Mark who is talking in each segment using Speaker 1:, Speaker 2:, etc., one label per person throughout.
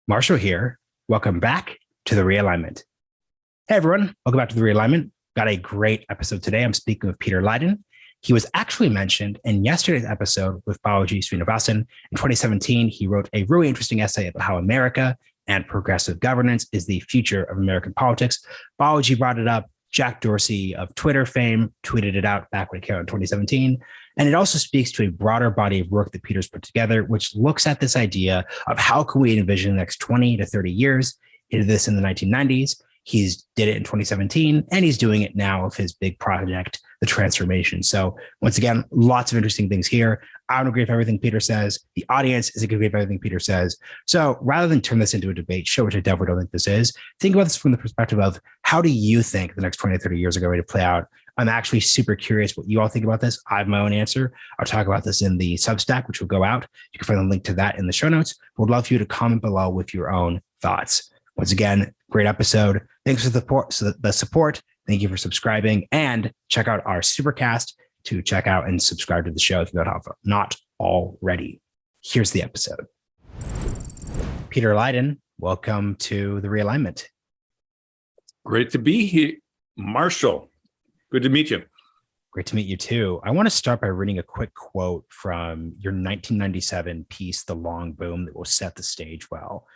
Speaker 1: Marshall here. Welcome back to the Realignment. Hey everyone, welcome back to the Realignment. Got a great episode today. I'm speaking with Peter Leyden. He was actually mentioned in yesterday's episode with Balaji Srinivasan. In 2017, he wrote a really interesting essay about how America and progressive governance is the future of American politics. Balaji brought it up. Jack Dorsey of Twitter fame tweeted it out back when it came out in 2017. And it also speaks to a broader body of work that Peter's put together, which looks at this idea of how can we envision the next 20 to 30 years. He did this in the 1990s. He's did it in 2017, and he's doing it now with his big project, the transformation. So once again, lots of interesting things here. I don't agree with everything Peter says. The audience isn't going to agree with everything Peter says. So rather than turn this into a debate show, which I definitely don't think this is, think about this from the perspective of how do you think the next 20 to 30 years are going to play out? I'm actually super curious what you all think about this. I have my own answer. I'll talk about this in the Substack, which will go out. You can find the link to that in the show notes. Would love for you to comment below with your own thoughts. Once again, great episode. Thanks for the support. Thank you for subscribing, and check out our Supercast to check out and subscribe to the show if you have not already. Here's the episode. Peter Leyden, welcome to the Realignment.
Speaker 2: Great to be here, Marshall. Good to meet you.
Speaker 1: Great to meet you too. I want to start by reading a quick quote from your 1997 piece, The Long Boom, that will set the stage well.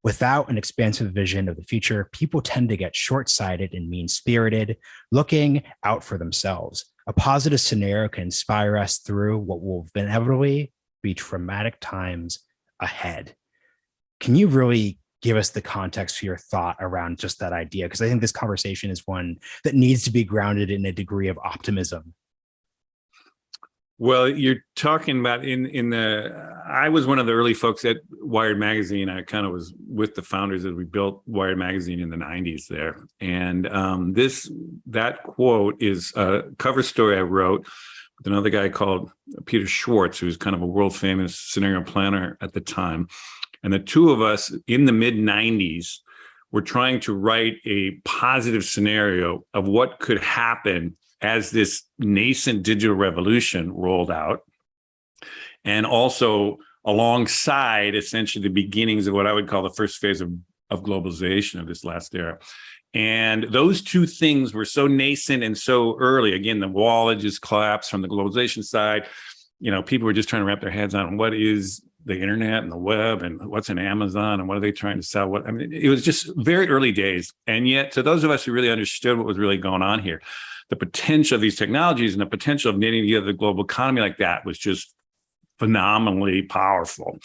Speaker 1: Without an expansive vision of the future, people tend to get short-sighted and mean-spirited, looking out for themselves. A positive scenario can inspire us through what will inevitably be traumatic times ahead. Can you really give us the context for your thought around just that idea? Because I think this conversation is one that needs to be grounded in a degree of optimism.
Speaker 2: Well, you're talking about I was one of the early folks at Wired Magazine. I kind of was with the founders as we built Wired Magazine in the 90s there. And that quote is a cover story I wrote with another guy called Peter Schwartz, who's kind of a world famous scenario planner at the time. And the two of us in the mid 90s were trying to write a positive scenario of what could happen as this nascent digital revolution rolled out, and also alongside essentially the beginnings of what I would call the first phase of globalization of this last era. And those two things were so nascent and so early. Again, the wall had just collapsed from the globalization side. You know, people were just trying to wrap their heads on what is the internet and the web and what's in Amazon and what are they trying to sell? It was just very early days. And yet, to those of us who really understood what was really going on here, the potential of these technologies and the potential of knitting together the global economy like that was just phenomenally powerful.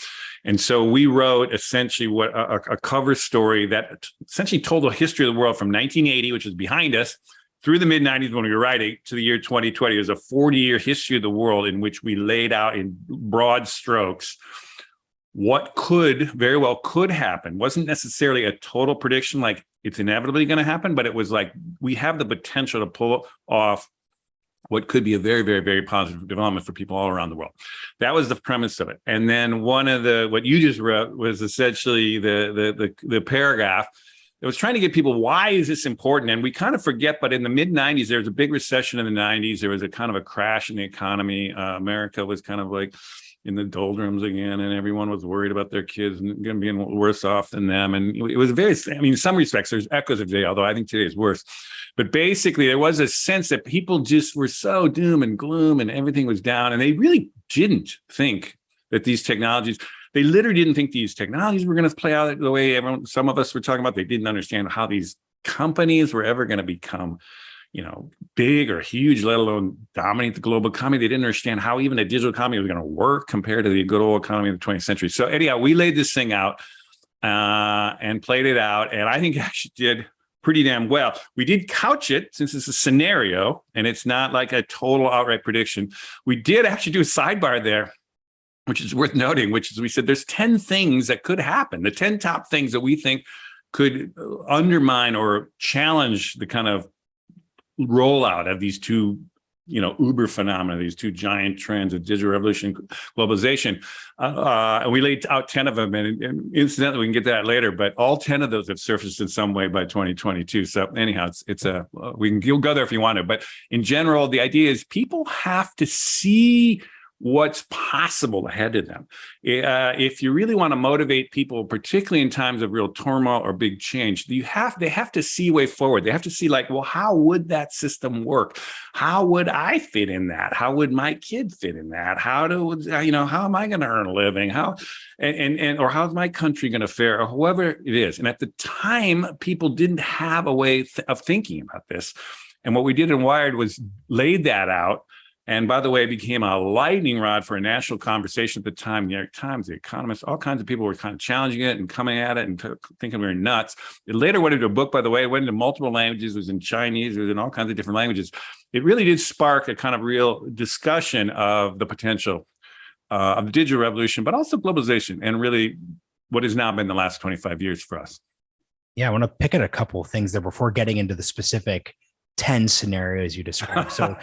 Speaker 2: And so we wrote essentially a cover story that essentially told the history of the world from 1980, which is behind us, through the mid 90s when we were writing, to the year 2020. It was a 40-year history of the world in which we laid out in broad strokes what very well could happen. Wasn't necessarily a total prediction like it's inevitably going to happen, but it was like we have the potential to pull off what could be a very, very, very positive development for people all around the world. That was the premise of it. And then what you just wrote was essentially the paragraph that was trying to get people, why is this important? And we kind of forget, but in the mid 90s, there was a big recession in the 90s. There was a kind of a crash in the economy. America was kind of like in the doldrums again, and everyone was worried about their kids and going to be worse off than them. And it was in some respects, there's echoes of today, although I think today is worse. But basically, there was a sense that people just were so doom and gloom and everything was down. And they really didn't think that these technologies, they literally didn't think these technologies were going to play out the way some of us were talking about. They didn't understand how these companies were ever going to become big or huge, let alone dominate the global economy. They didn't understand how even a digital economy was going to work compared to the good old economy of the 20th century. So anyhow, we laid this thing out and played it out. And I think it actually did pretty damn well. We did couch it, since it's a scenario and it's not like a total outright prediction. We did actually do a sidebar there, which is worth noting, which is we said there's 10 things that could happen, the 10 top things that we think could undermine or challenge the kind of rollout of these two, Uber phenomena, these two giant trends of digital revolution, globalization. And we laid out 10 of them, and incidentally, we can get to that later, but all 10 of those have surfaced in some way by 2022. So anyhow, you'll go there if you want to, but in general, the idea is people have to see what's possible ahead of them. If you really want to motivate people, particularly in times of real turmoil or big change, they have to see a way forward. They have to see like, well, how would that system work? How would I fit in that? How would my kid fit in that? How am I going to earn a living? Or how's my country going to fare, or whoever it is? And at the time, people didn't have a way of thinking about this. And what we did in Wired was laid that out. And by the way, it became a lightning rod for a national conversation at the time. New York Times, The Economist, all kinds of people were kind of challenging it and coming at it and thinking we were nuts. It later went into a book, by the way. It went into multiple languages. It was in Chinese. It was in all kinds of different languages. It really did spark a kind of real discussion of the potential of the digital revolution, but also globalization, and really what has now been the last 25 years for us.
Speaker 1: Yeah, I want to pick at a couple of things there before getting into the specific 10 scenarios you described. So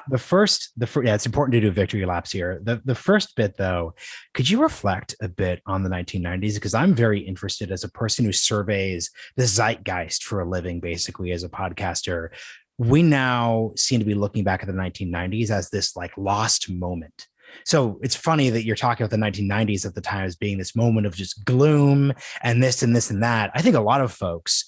Speaker 1: the first, it's important to do a victory laps here. The first bit though, could you reflect a bit on the 1990s? Because I'm very interested as a person who surveys the zeitgeist for a living, basically as a podcaster. We now seem to be looking back at the 1990s as this like lost moment. So it's funny that you're talking about the 1990s at the time as being this moment of just gloom and this and this and that. I think a lot of folks,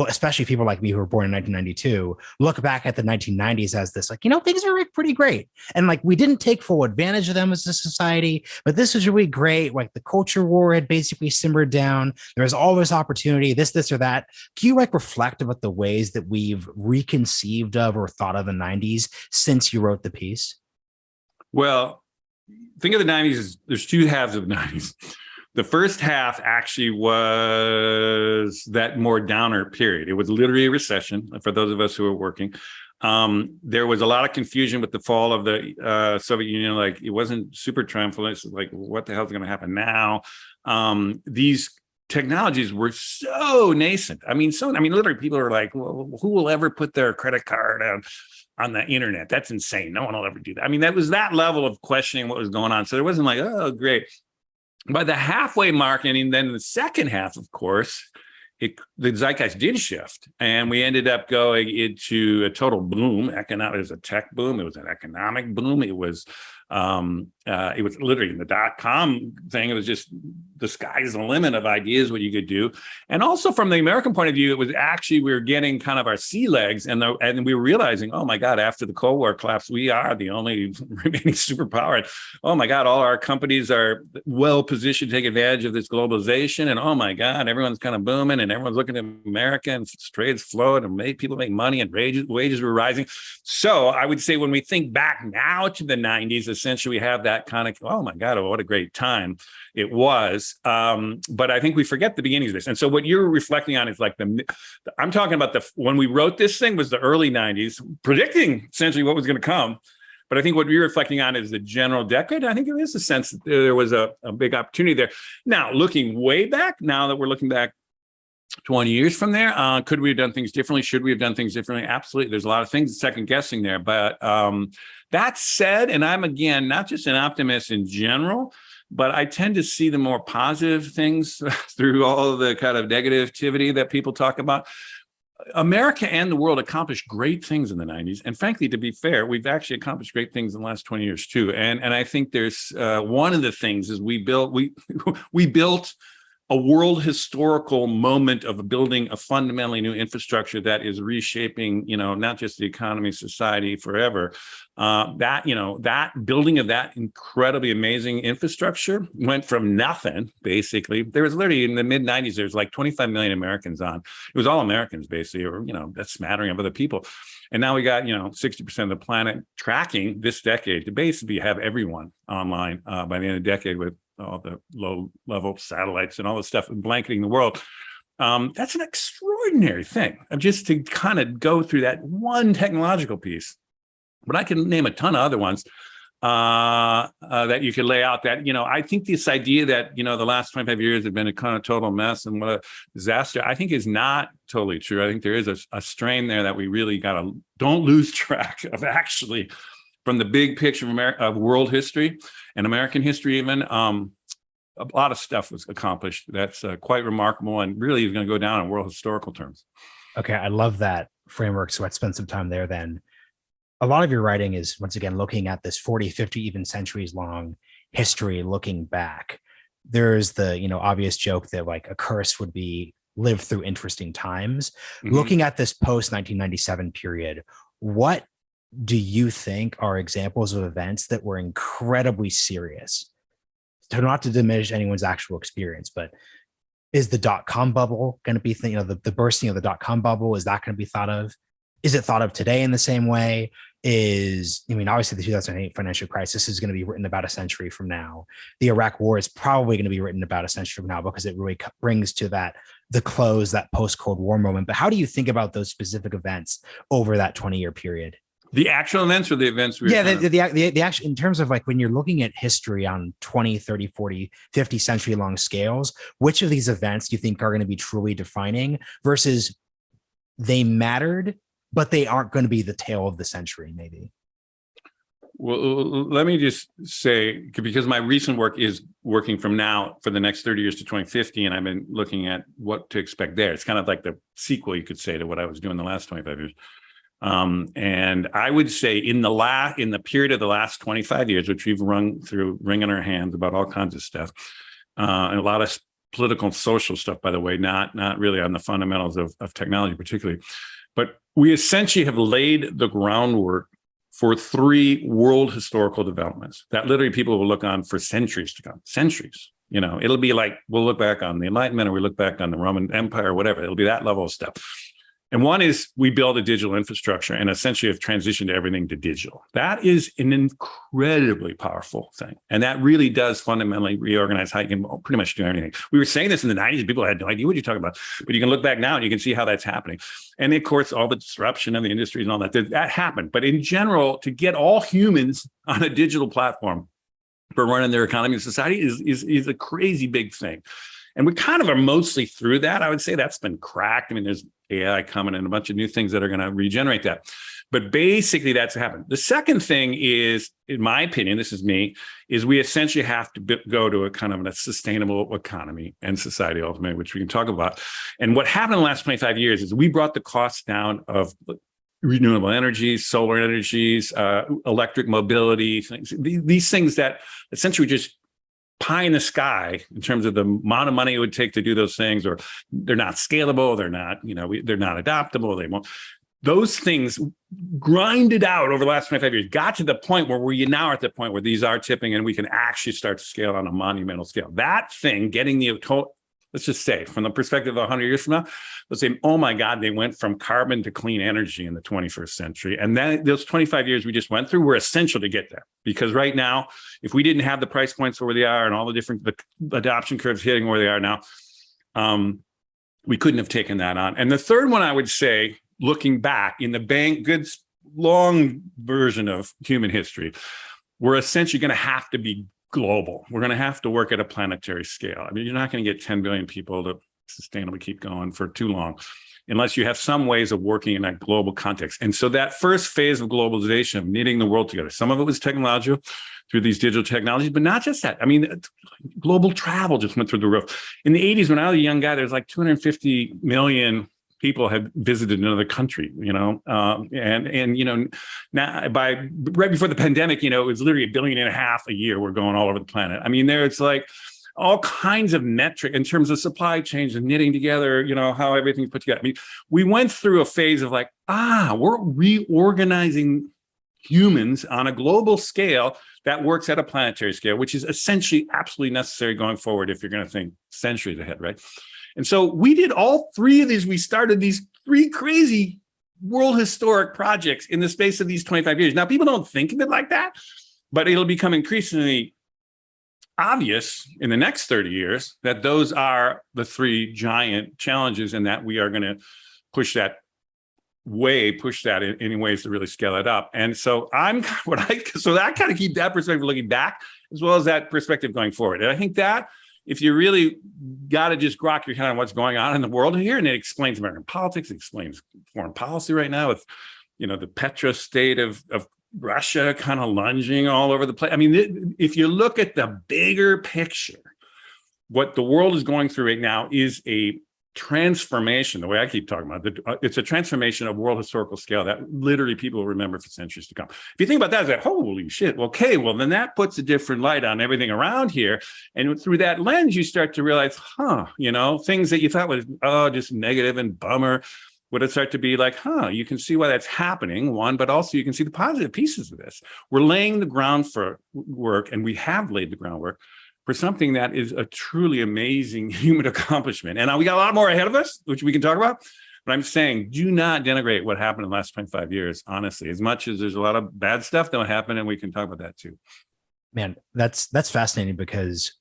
Speaker 1: especially people like me who were born in 1992, look back at the 1990s as this, like, things are pretty great. And like, we didn't take full advantage of them as a society, but this was really great. Like the culture war had basically simmered down. There was all this opportunity, this or that. Can you like reflect about the ways that we've reconceived of or thought of the 90s since you wrote the piece?
Speaker 2: Well, think of the 90s as there's two halves of the 90s. The first half actually was that more downer period. It was literally a recession for those of us who were working. There was a lot of confusion with the fall of the Soviet Union. Like, it wasn't super triumphant. It's like, what the hell is going to happen now? These technologies were so nascent. Literally people are like, well, who will ever put their credit card on the internet? That's insane. No one will ever do that. That was that level of questioning what was going on. So there wasn't like, oh, great. By the halfway mark, and then the second half, of course, the zeitgeist did shift, and we ended up going into a total boom. It was a tech boom. It was an economic boom. It was literally in the .com thing. It was just the sky's the limit of ideas, what you could do. And also from the American point of view, it was actually, we were getting kind of our sea legs, and we were realizing, oh my God, after the Cold War collapse, we are the only remaining superpower. And oh my God, all our companies are well positioned to take advantage of this globalization. And oh my God, everyone's kind of booming, and everyone's looking at America, and trade's flowing, and people make money, and wages were rising. So I would say when we think back now to the 90s, essentially we have that kind of, oh my God, what a great time it was. But I think we forget the beginnings of this. And so what you're reflecting on is like I'm talking about when we wrote this thing was the early 90s, predicting essentially what was going to come. But I think what you're reflecting on is the general decade. I think there is a sense that there was a big opportunity there. Now, looking way back, now that we're looking back 20 years from there, could we have done things differently? Should we have done things differently? Absolutely. There's a lot of things second guessing there. But that said, and I'm, again, not just an optimist in general, but I tend to see the more positive things through all of the kind of negativity that people talk about. America and the world accomplished great things in the 90s. And frankly, to be fair, we've actually accomplished great things in the last 20 years too. And I think there's one of the things is we built a world historical moment of building a fundamentally new infrastructure that is reshaping, not just the economy, society forever. That building of that incredibly amazing infrastructure went from nothing, basically. There was literally in the mid 90s, there's like 25 million Americans on. It was all Americans, basically, or, a smattering of other people. And now we got, 60% of the planet tracking this decade to basically have everyone online by the end of the decade with all the low-level satellites and all the stuff blanketing the world. That's an extraordinary thing, just to kind of go through that one technological piece. But I can name a ton of other ones that you could lay out that, I think this idea that, the last 25 years have been a kind of total mess and what a disaster, I think is not totally true. I think there is a strain there that we really don't lose track of, actually, from the big picture of world history and American history even. A lot of stuff was accomplished that's quite remarkable and really is going to go down in world historical terms.
Speaker 1: Okay, I love that framework. So let's spend some time there then. a lot of your writing is, once again, looking at this 40, 50, even centuries long history, looking back. There's the, obvious joke that like a curse would be live through interesting times.
Speaker 2: Mm-hmm.
Speaker 1: Looking at this post 1997 period, what do you think are examples of events that were incredibly serious? Not to diminish anyone's actual experience, but is the dot-com bubble going to be, the bursting of the dot-com bubble, is that going to be thought of? Is it thought of today in the same way? Obviously the 2008 financial crisis is going to be written about a century from now. The Iraq war is probably going to be written about a century from now because it really brings to the close, that post-Cold War moment. But how do you think about those specific events over that 20-year period?
Speaker 2: The actual events or the events?
Speaker 1: The actual, in terms of like when you're looking at history on 20, 30, 40, 50 century long scales, which of these events do you think are going to be truly defining versus they mattered, but they aren't going to be the tale of the century, maybe?
Speaker 2: Well, let me just say, because my recent work is working from now for the next 30 years to 2050, and I've been looking at what to expect there. It's kind of like the sequel, you could say, to what I was doing the last 25 years. And I would say in the period of the last 25 years, which we've run through, wringing our hands about all kinds of stuff, and a lot of political and social stuff, by the way, not really on the fundamentals of technology particularly, but we essentially have laid the groundwork for 3 world historical developments that literally people will look on for centuries to come. Centuries. It'll be like, we'll look back on the Enlightenment, or we look back on the Roman Empire, or whatever. It'll be that level of stuff. And one is we build a digital infrastructure and essentially have transitioned everything to digital. That is an incredibly powerful thing. And that really does fundamentally reorganize how you can pretty much do anything. We were saying this in the 90s, people had no idea what you're talking about, but you can look back now and you can see how that's happening. And of course, all the disruption of the industries and all that happened. But in general, to get all humans on a digital platform for running their economy and society is a crazy big thing. And we kind of are mostly through that. I would say that's been cracked. There's AI coming and a bunch of new things that are going to regenerate that. But basically that's happened. The second thing is, in my opinion, this is me, is we essentially have to go to a kind of a sustainable economy and society ultimately, which we can talk about. And what happened in the last 25 years is we brought the costs down of renewable energies, solar energies, electric mobility, these things that essentially just pie in the sky in terms of the amount of money it would take to do those things, or they're not scalable, they're not, they're not adaptable, they won't. Those things grinded out over the last 25 years, got to the point where we now are at the point where these are tipping and we can actually start to scale on a monumental scale. That thing, getting the total, let's just say from the perspective of 100 years from now, let's say, oh my God, they went from carbon to clean energy in the 21st century. And then those 25 years we just went through were essential to get there. Because right now, if we didn't have the price points where they are and all the adoption curves hitting where they are now, we couldn't have taken that on. And the third one, I would say, looking back in the good long version of human history, we're essentially going to have to be global. We're going to have to work at a planetary scale. You're not going to get 10 billion people to sustainably keep going for too long unless you have some ways of working in that global context. And so that first phase of globalization, of knitting the world together, some of it was technological through these digital technologies, but not just that. Global travel just went through the roof. In the 80s, when I was a young guy, there's like 250 million people had visited another country, now right before the pandemic, it was literally 1.5 billion a year. We're going all over the planet. It's like all kinds of metric in terms of supply chains and knitting together, how everything's put together. We went through a phase of we're reorganizing humans on a global scale that works at a planetary scale, which is essentially absolutely necessary going forward if you're going to think centuries ahead, right? And so we did all 3 of these. We started these 3 crazy world historic projects in the space of these 25 years. Now, people don't think of it like that, but it'll become increasingly obvious in the next 30 years that those are the 3 giant challenges and that we are going to push that in ways to really scale it up. And so so I kind of keep that perspective looking back as well as that perspective going forward. And I think that if you really got to just grok your head on what's going on in the world here, and it explains American politics, it explains foreign policy right now with, the petro state of Russia kind of lunging all over the place. If you look at the bigger picture, what the world is going through right now is a transformation, the way I keep talking about it, it's a transformation of world historical scale that literally people will remember for centuries to come. If you think about that, it's like, holy shit, okay, well, then that puts a different light on everything around here. And through that lens, you start to realize, things that you thought was, just negative and bummer, would it start to be like, you can see why that's happening, one, but also you can see the positive pieces of this. We're laying the ground for work, and we have laid the groundwork for something that is a truly amazing human accomplishment. And we got a lot more ahead of us, which we can talk about. But I'm saying, do not denigrate what happened in the last 25 years, honestly, as much as there's a lot of bad stuff that happened, and we can talk about that too.
Speaker 1: Man, that's fascinating, because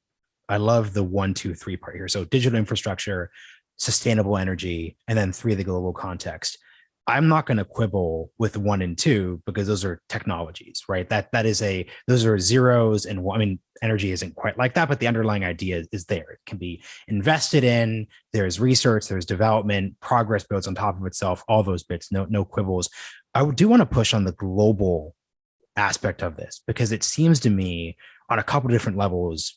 Speaker 1: I love the 1, 2, 3 part here. So digital infrastructure, sustainable energy, and then 3, the global context. I'm not going to quibble with 1 and 2, because those are technologies, right? Those are zeros, and energy isn't quite like that, but the underlying idea is there. It can be invested in. There's research, there's development, progress builds on top of itself. All those bits, no quibbles. I do want to push on the global aspect of this, because it seems to me on a couple of different levels,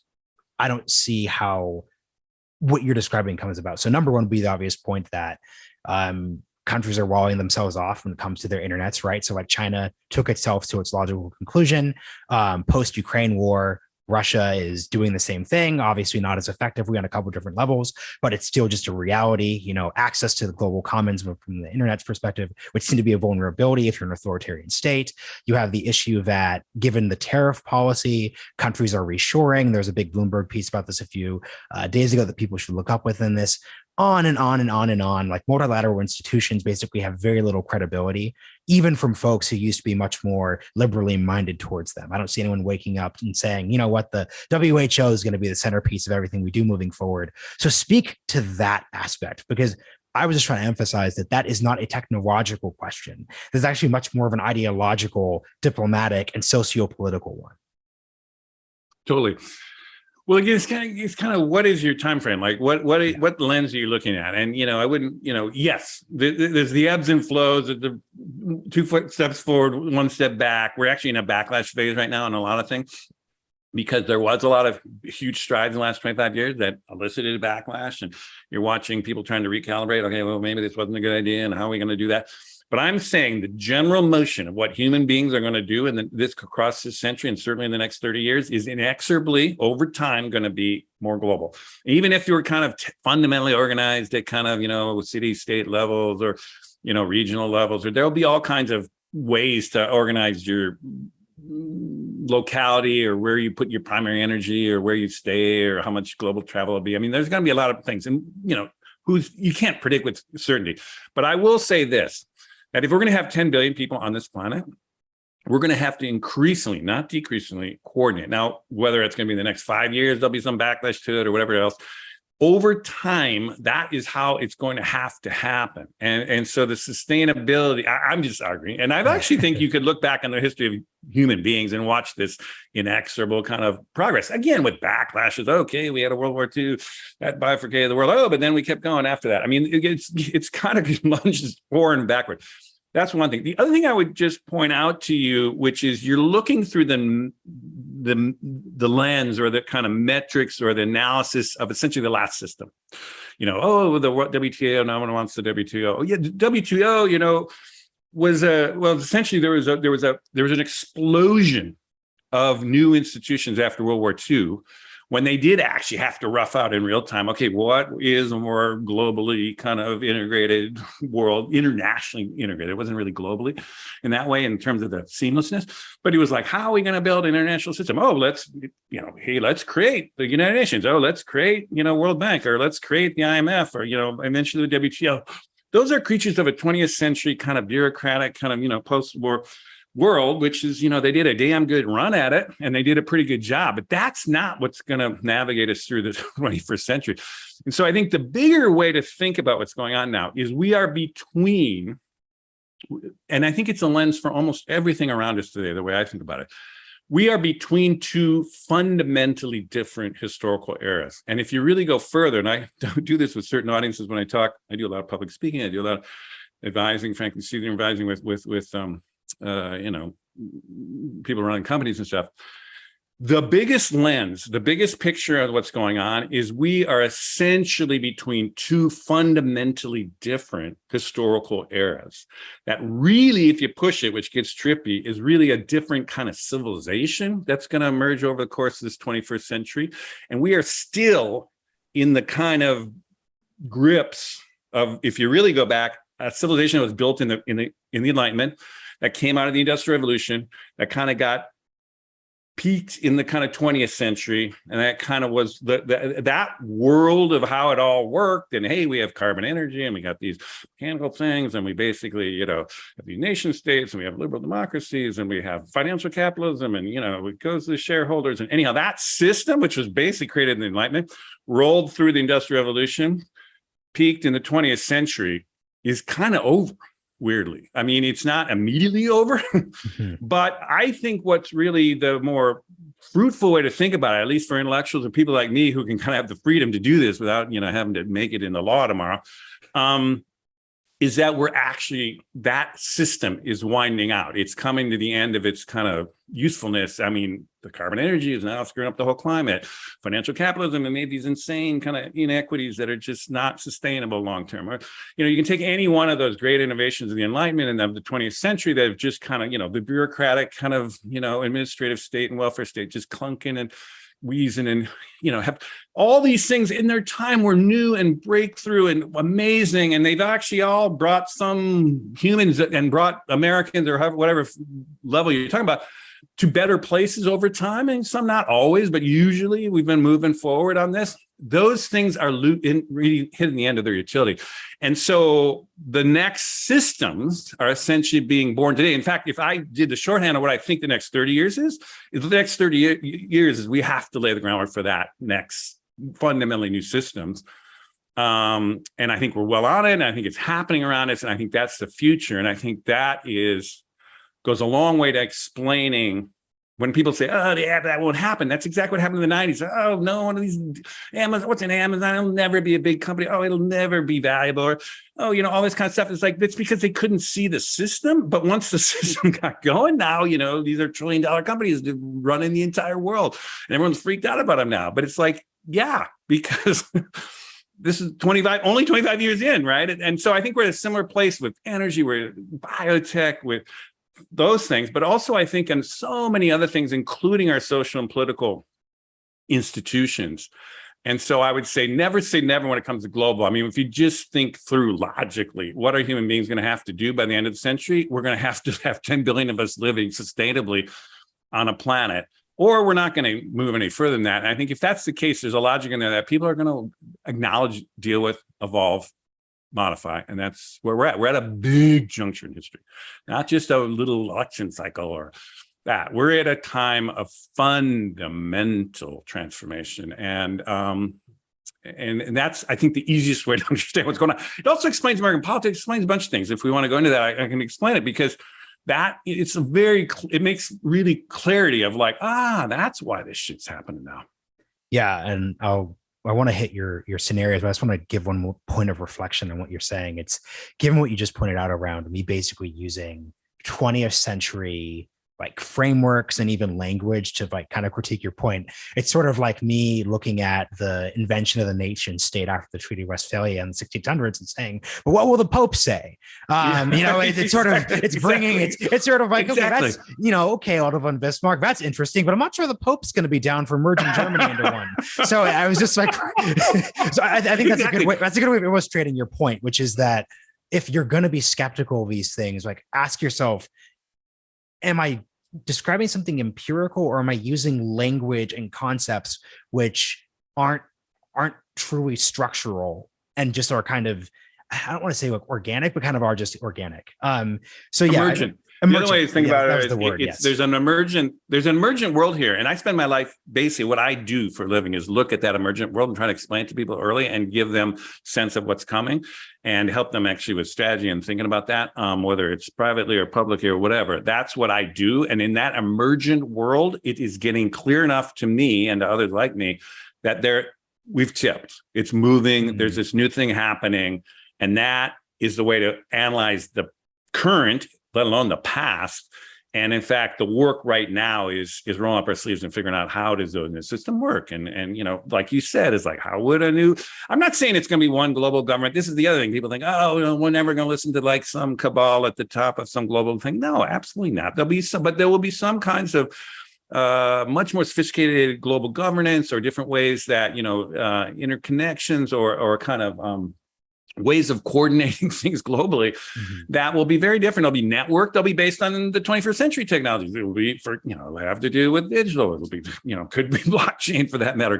Speaker 1: I don't see how what you're describing comes about. So number one would be the obvious point that countries are walling themselves off when it comes to their internets, right? So like China took itself to its logical conclusion. Post-Ukraine war, Russia is doing the same thing, obviously not as effectively on a couple of different levels, but it's still just a reality. Access to the global commons from the internet's perspective, which seem to be a vulnerability if you're an authoritarian state. You have the issue that given the tariff policy, countries are reshoring. There's a big Bloomberg piece about this a few days ago that people should look up within this. On and on and on and on. Like multilateral institutions basically have very little credibility, even from folks who used to be much more liberally minded towards them. I don't see anyone waking up and saying, you know what, the WHO is going to be the centerpiece of everything we do moving forward. So speak to that aspect, because I was just trying to emphasize that is not a technological question. There's actually much more of an ideological, diplomatic, and socio-political one.
Speaker 2: Totally. Well, again, it's kind of what is your time frame? Like what lens are you looking at? And I wouldn't, yes, there's the ebbs and flows, the 2 steps forward, 1 step back. We're actually in a backlash phase right now on a lot of things, because there was a lot of huge strides in the last 25 years that elicited a backlash, and you're watching people trying to recalibrate. Okay, well, maybe this wasn't a good idea, and how are we going to do that? But I'm saying the general motion of what human beings are going to do in this across this century, and certainly in the next 30 years, is inexorably over time going to be more global. Even if you're kind of fundamentally organized at kind of, city, state levels, or, regional levels, or there'll be all kinds of ways to organize your locality, or where you put your primary energy, or where you stay, or how much global travel will be. I mean, there's going to be a lot of things, and, you can't predict with certainty. But I will say this, that if we're going to have 10 billion people on this planet, we're going to have to increasingly, not decreasingly, coordinate. Now, whether it's going to be in the next 5 years, there'll be some backlash to it or whatever else. Over time, that is how it's going to have to happen. And so the sustainability, I'm just arguing. And I actually think you could look back on the history of human beings and watch this inexorable kind of progress. Again, with backlashes. Okay, we had a World War II, that bifurcated the world. Oh, but then we kept going after that. I mean, it's kind of lunges forward and backward. That's one thing. The other thing I would just point out to you, which is you're looking through the lens, or the kind of metrics, or the analysis of essentially the last system. The WTO, no one wants the WTO. Oh yeah, the WTO, was essentially there was an explosion of new institutions after World War II, when they did actually have to rough out in real time, okay, what is a more globally kind of integrated world, internationally integrated? It wasn't really globally in that way in terms of the seamlessness, but he was like, how are we going to build an international system? Oh, let's create the United Nations. Oh, let's create, World Bank, or let's create the IMF, or, eventually the WTO. Those are creatures of a 20th century kind of bureaucratic kind of, post-war world, which is, they did a damn good run at it, and they did a pretty good job, but that's not what's going to navigate us through the 21st century. And so I think the bigger way to think about what's going on now is we are between, and I think it's a lens for almost everything around us today, the way I think about it. We are between 2 fundamentally different historical eras. And if you really go further, and I do this with certain audiences when I talk, I do a lot of public speaking, I do a lot of advising, frankly, senior advising with people running companies and stuff. The biggest lens, the biggest picture of what's going on is we are essentially between two fundamentally different historical eras that really, if you push it, which gets trippy, is really a different kind of civilization that's going to emerge over the course of this 21st century. And we are still in the kind of grips of, if you really go back, a civilization that was built in the Enlightenment, that came out of the Industrial Revolution, that kind of got peaked in the kind of 20th century, and that kind of was that world of how it all worked. And hey, we have carbon energy, and we got these mechanical things, and we basically, have these nation states, and we have liberal democracies, and we have financial capitalism, and it goes to the shareholders. And anyhow, that system, which was basically created in the Enlightenment, rolled through the Industrial Revolution, peaked in the 20th century, is kind of over. Weirdly, I mean, it's not immediately over, but I think what's really the more fruitful way to think about it, at least for intellectuals and people like me who can kind of have the freedom to do this without, having to make it in the law tomorrow, is that that system is winding out. It's coming to the end of its kind of usefulness. I mean, the carbon energy is now screwing up the whole climate. Financial capitalism and made these insane kind of inequities that are just not sustainable long-term. Or, you can take any one of those great innovations of the Enlightenment and of the 20th century that have just kind of, the bureaucratic kind of, administrative state and welfare state just clunking and wheezing and, have all these things in their time were new and breakthrough and amazing. And they've actually all brought some humans and brought Americans or whatever level you're talking about to better places over time. And some not always, but usually we've been moving forward on this. Those things are really hitting the end of their utility. And so the next systems are essentially being born today. In fact, if I did the shorthand of what I think the next 30 years is the next 30 years is we have to lay the groundwork for that next fundamentally new systems. And I think we're well on it. And I think it's happening around us. And I think that's the future. And I think that goes a long way to explaining when people say, oh, yeah, that won't happen. That's exactly what happened in the 90s. Oh, no, one of these Amazon, what's in Amazon? It'll never be a big company. Oh, it'll never be valuable. Or, oh, all this kind of stuff. It's like, it's because they couldn't see the system. But once the system got going, now, these are $1 trillion companies running the entire world. And everyone's freaked out about them now. But it's like, yeah, because this is only 25 years in, right? And so I think we're at a similar place with energy, with biotech, with those things, but also I think in so many other things, including our social and political institutions. And so I would say never when it comes to global. I mean, if you just think through logically, what are human beings going to have to do by the end of the century? We're going to have 10 billion of us living sustainably on a planet, or we're not going to move any further than that. And I think if that's the case, there's a logic in there that people are going to acknowledge, deal with, evolve, modify, and that's where we're at. We're at a big juncture in history, not just a little election cycle or that. We're at a time of fundamental transformation, and that's, I think, the easiest way to understand what's going on. It also explains American politics, explains a bunch of things. If we want to go into that, I can explain it, because it makes really clarity of like, that's why this shit's happening now.
Speaker 1: Yeah, and I want to hit your scenarios, but I just want to give one more point of reflection on what you're saying. It's given what you just pointed out around me basically using 20th century like frameworks and even language to like kind of critique your point. It's sort of like me looking at the invention of the nation state after the Treaty of Westphalia in the 1600s and saying, but what will the Pope say? It's sort of, it's bringing, it's sort of like, okay, that's, okay, Otto von Bismarck, that's interesting, but I'm not sure the Pope's going to be down for merging Germany into one. So I was just like, so I think that's a good way. That's a good way of illustrating your point, which is that if you're going to be skeptical of these things, like ask yourself, am I describing something empirical, or am I using language and concepts which aren't truly structural and just are kind of, I don't want to say like organic, but kind of are just organic. So yeah,
Speaker 2: emergent. The other way to think about it is there's an emergent world here. And I spend my life, basically what I do for a living is look at that emergent world and try to explain it to people early and give them sense of what's coming and help them actually with strategy and thinking about that, whether it's privately or publicly or whatever. That's what I do. And in that emergent world, it is getting clear enough to me and to others like me that we've tipped. It's moving. Mm-hmm. There's this new thing happening. And that is the way to analyze the current, let alone the past, And in fact, the work right now is rolling up our sleeves and figuring out how does the system work. And like you said, it's like, how would I'm not saying it's going to be one global government. This is the other thing. People think, we're never going to listen to like some cabal at the top of some global thing. No, absolutely not. There'll be some, but there will be some kinds of much more sophisticated global governance or different ways that, interconnections or kind of ways of coordinating things globally that will be very different. They'll be networked. They'll be based on the 21st century technologies. It will be it'll have to do with digital. It'll be, could be blockchain for that matter.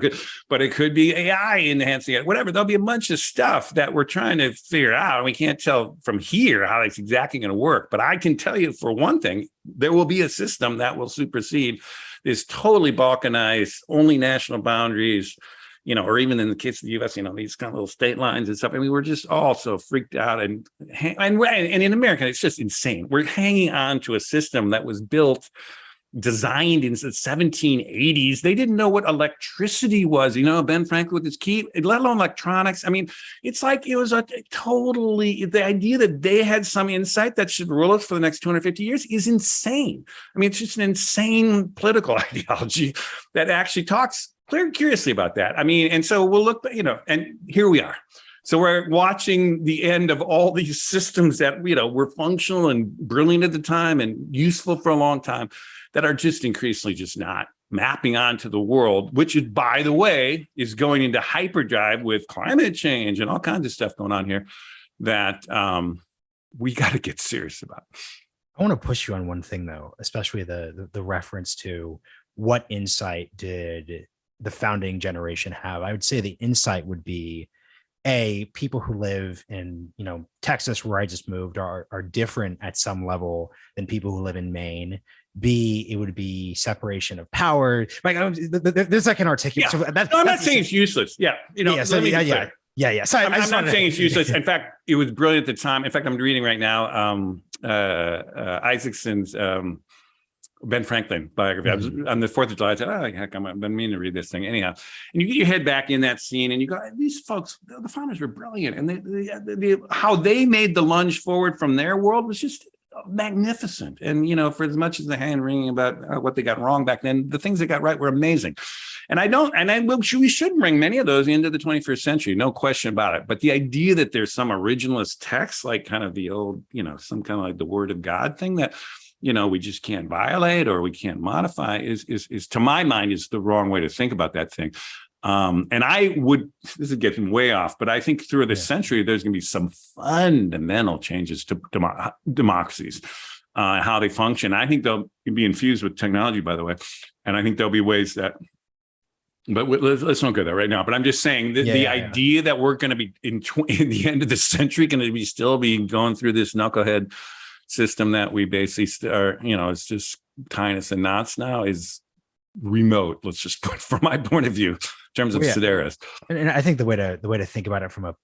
Speaker 2: But it could be AI enhancing it, whatever. There'll be a bunch of stuff that we're trying to figure out. And we can't tell from here how it's exactly going to work. But I can tell you for one thing, there will be a system that will supersede this totally balkanized, only national boundaries, or even in the case of the U.S., these kind of little state lines and stuff. I mean, we're just all so freaked out, and in America, it's just insane. We're hanging on to a system that was designed in the 1780s. They didn't know what electricity was. Ben Franklin with his key, let alone electronics. I mean, it's like it was the idea that they had some insight that should rule us for the next 250 years is insane. I mean, it's just an insane political ideology that actually talks curiously about that. I mean, and so we'll look, and here we are. So we're watching the end of all these systems that, were functional and brilliant at the time and useful for a long time that are just increasingly just not mapping onto the world, which is, by the way, is going into hyperdrive with climate change and all kinds of stuff going on here that we got to get serious about.
Speaker 1: I want to push you on one thing, though, especially the reference to what insight did the founding generation have. I would say the insight would be people who live in, Texas, where I just moved, are different at some level than people who live in Maine. B, it would be separation of power. Like there's like an articulate.
Speaker 2: Yeah.
Speaker 1: So
Speaker 2: I'm not saying it's useless. Yeah.
Speaker 1: Yeah. So, yeah. So
Speaker 2: I'm not saying it's useless. In fact, it was brilliant at the time. In fact, I'm reading right now Isaacson's Ben Franklin biography. I was on the 4th of July. I said, heck, I've been meaning to read this thing anyhow. And you get your head back in that scene and you go, these folks, the founders were brilliant. And how they made the lunge forward from their world was just magnificent. And, for as much as the hand wringing about what they got wrong back then, the things they got right were amazing. And we should bring many of those into the 21st century, no question about it. But the idea that there's some originalist text, like kind of the old, some kind of like the word of God thing that, we just can't violate or we can't modify is to my mind is the wrong way to think about that thing. And this is getting way off, but I think through this century, there's going to be some fundamental changes to democracies, how they function. I think they'll be infused with technology, by the way. And I think there'll be ways that, but let's not go there right now. But I'm just saying that the idea that we're going to be in the end of the century, going to be still be going through this knucklehead system that we basically are, it's just tying us in knots now is remote. Let's just put from my point of view in terms of Sedaris.
Speaker 1: And I think the way to think about it from a,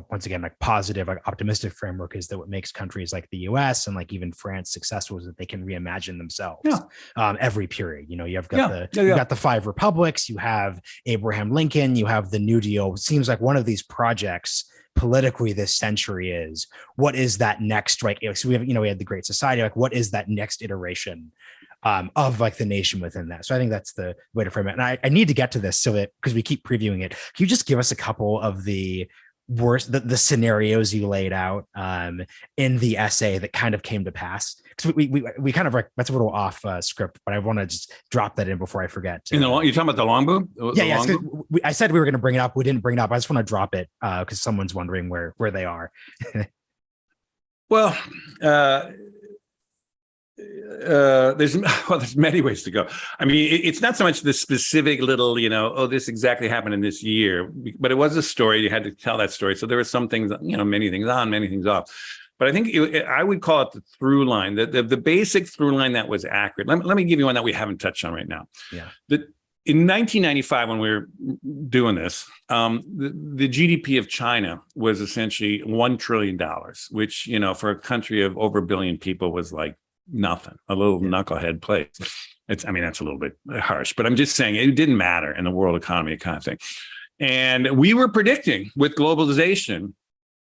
Speaker 1: once again, like positive, like optimistic framework is that what makes countries like the US and like even France successful is that they can reimagine themselves every period. You've got you got the 5 republics, you have Abraham Lincoln, you have the New Deal. It seems like one of these projects politically this century is what is that next, right? So we have, we had the Great Society, like what is that next iteration of like the nation within that? So I think that's the way to frame it. And I need to get to this so that, because we keep previewing it, can you just give us a couple of the worst, the scenarios you laid out in the essay that kind of came to pass? Because we kind of like, that's a little off script, but I want to just drop that in before I forget.
Speaker 2: You're talking about the longbow?
Speaker 1: I said we were going to bring it up. We didn't bring it up. I just want to drop it because someone's wondering where they are.
Speaker 2: Well, there's many ways to go. I mean, it's not so much the specific little, this exactly happened in this year, but it was a story. You had to tell that story. So there were some things, many things on, many things off. But I think I would call it the through line, the basic through line that was accurate. Let me give you one that we haven't touched on right now.
Speaker 1: Yeah.
Speaker 2: In 1995, when we were doing this, the GDP of China was essentially $1 trillion, which, for a country of over a billion people was like nothing, a little knucklehead place. That's a little bit harsh, but I'm just saying it didn't matter in the world economy kind of thing. And we were predicting with globalization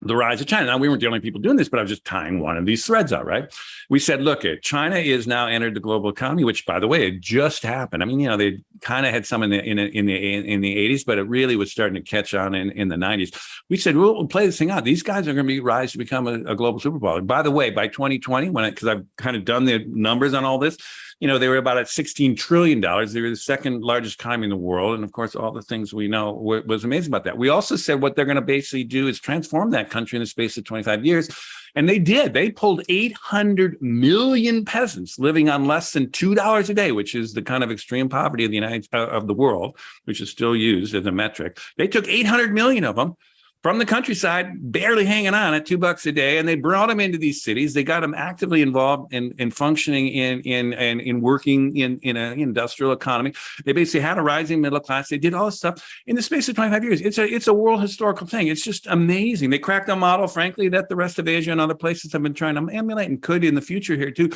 Speaker 2: the rise of China. Now, we weren't the only people doing this, but I was just tying one of these threads out, right? We said, look, China is now entered the global economy, which, by the way, it just happened. I mean, they kind of had some in the 80s, but it really was starting to catch on in the 90s. We said, we'll play this thing out. These guys are going to rise to become a global superpower. By the way, by 2020, because I've kind of done the numbers on all this, they were about at $16 trillion. They were the second largest economy in the world. And of course, all the things we know was amazing about that. We also said what they're going to basically do is transform that country in the space of 25 years. And they did. They pulled 800 million peasants living on less than $2 a day, which is the kind of extreme poverty of the world, which is still used as a metric. They took 800 million of them from the countryside, barely hanging on at $2 a day, and they brought them into these cities. They got them actively involved in functioning in working in an industrial economy. They basically had a rising middle class. They did all this stuff in the space of 25 years. It's a world historical thing. It's just amazing. They cracked a model, frankly, that the rest of Asia and other places have been trying to emulate and could in the future here too.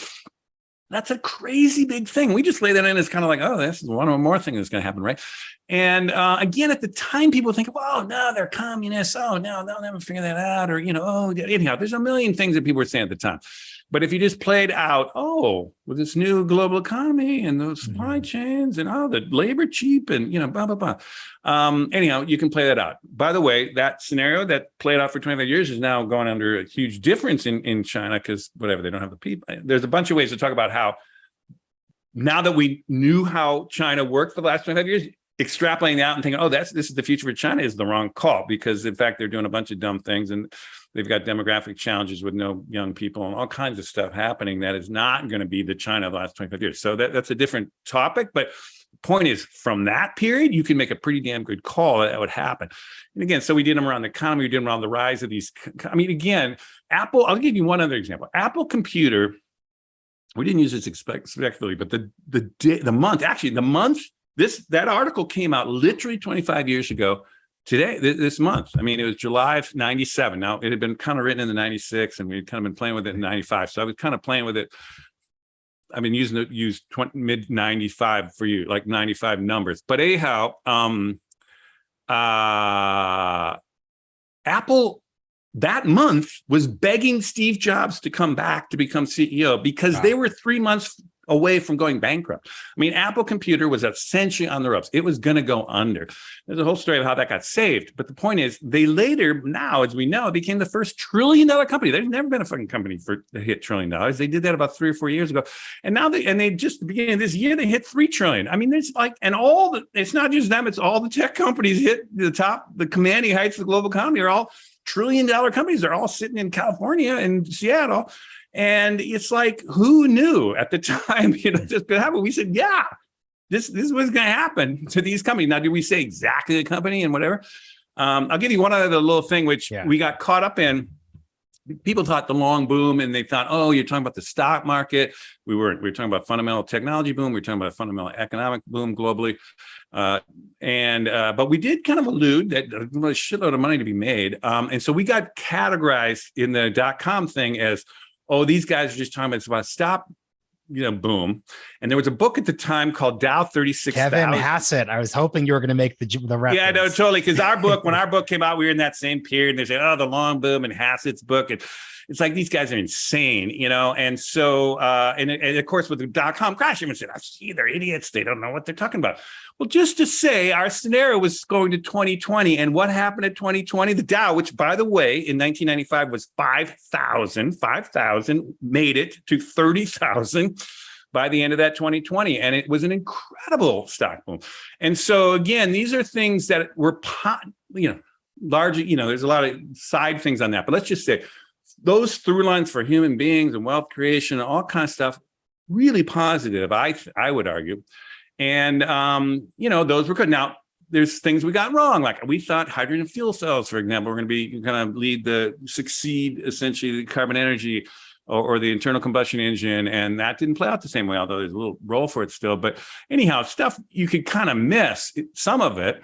Speaker 2: That's a crazy big thing. We just lay that in as kind of like, oh, this is one more thing that's going to happen, right? And again, at the time, people think, well, no, they're communists. Oh, no, they'll never figure that out. Or, anyhow, there's a million things that people were saying at the time. But if you just played out, with this new global economy and those supply chains and the labor cheap and, blah, blah, blah. Anyhow, you can play that out. By the way, that scenario that played out for 25 years is now going under a huge difference in China because they don't have the people. There's a bunch of ways to talk about how now that we knew how China worked for the last 25 years, extrapolating out and thinking, this is the future for China is the wrong call because, in fact, they're doing a bunch of dumb things and they've got demographic challenges with no young people and all kinds of stuff happening that is not going to be the China of the last 25 years. So that's a different topic. But the point is, from that period, you can make a pretty damn good call that would happen. And again, so we did them around the economy. We did them around the rise of these. I mean, again, Apple, I'll give you one other example. Apple Computer, we didn't use this expectedly, but the month, that article came out literally 25 years ago today, this month. I mean, it was July of 97. Now, it had been kind of written in the 96, and we'd kind of been playing with it in 95. So I was kind of playing with it. I've been using mid 95 for you, like 95 numbers. But anyhow, Apple that month was begging Steve Jobs to come back to become CEO because they were 3 months away from going bankrupt. I mean, Apple Computer was essentially on the ropes. It was going to go under. There's a whole story of how that got saved. But the point is, they later, now, as we know, became the first $1 trillion company. There's never been a fucking company that hit $1 trillion. They did that about 3 or 4 years ago. And now they just, the beginning of this year, they hit $3 trillion. I mean, there's it's not just them, it's all the tech companies hit the top, the commanding heights of the global economy are all $1 trillion companies. They're all sitting in California and Seattle. And it's like, who knew at the time, this could happen? We said, yeah, this was going to happen to these companies. Now, did we say exactly the company and whatever? I'll give you one other little thing, which we got caught up in. People thought the long boom and they thought, oh, you're talking about the stock market. We were talking about fundamental technology boom. We were talking about fundamental economic boom globally. But we did kind of allude that there's a shitload of money to be made. And so we got categorized in the .com thing as, oh, these guys are just talking about stop, boom. And there was a book at the time called Dow 36,000.
Speaker 1: Kevin Hassett. I was hoping you were going to make the reference.
Speaker 2: Yeah, no, totally. Because when our book came out, we were in that same period. And they said, oh, the long boom and Hassett's book. And it's like, these guys are insane, And so, and of course, with the .com crash, everyone said, see, they're idiots. They don't know what they're talking about. Well, just to say, our scenario was going to 2020. And what happened at 2020? The Dow, which, by the way, in 1995 was 5,000, made it to 30,000 by the end of that 2020. And it was an incredible stock boom. And so, again, these are things that were, largely, there's a lot of side things on that. But let's just say those through lines for human beings and wealth creation, all kinds of stuff, really positive, I would argue. And, those were good. Now, there's things we got wrong. Like we thought hydrogen fuel cells, for example, were going to succeed essentially the carbon energy or the internal combustion engine. And that didn't play out the same way, although there's a little role for it still. But anyhow, stuff you could kind of miss some of it.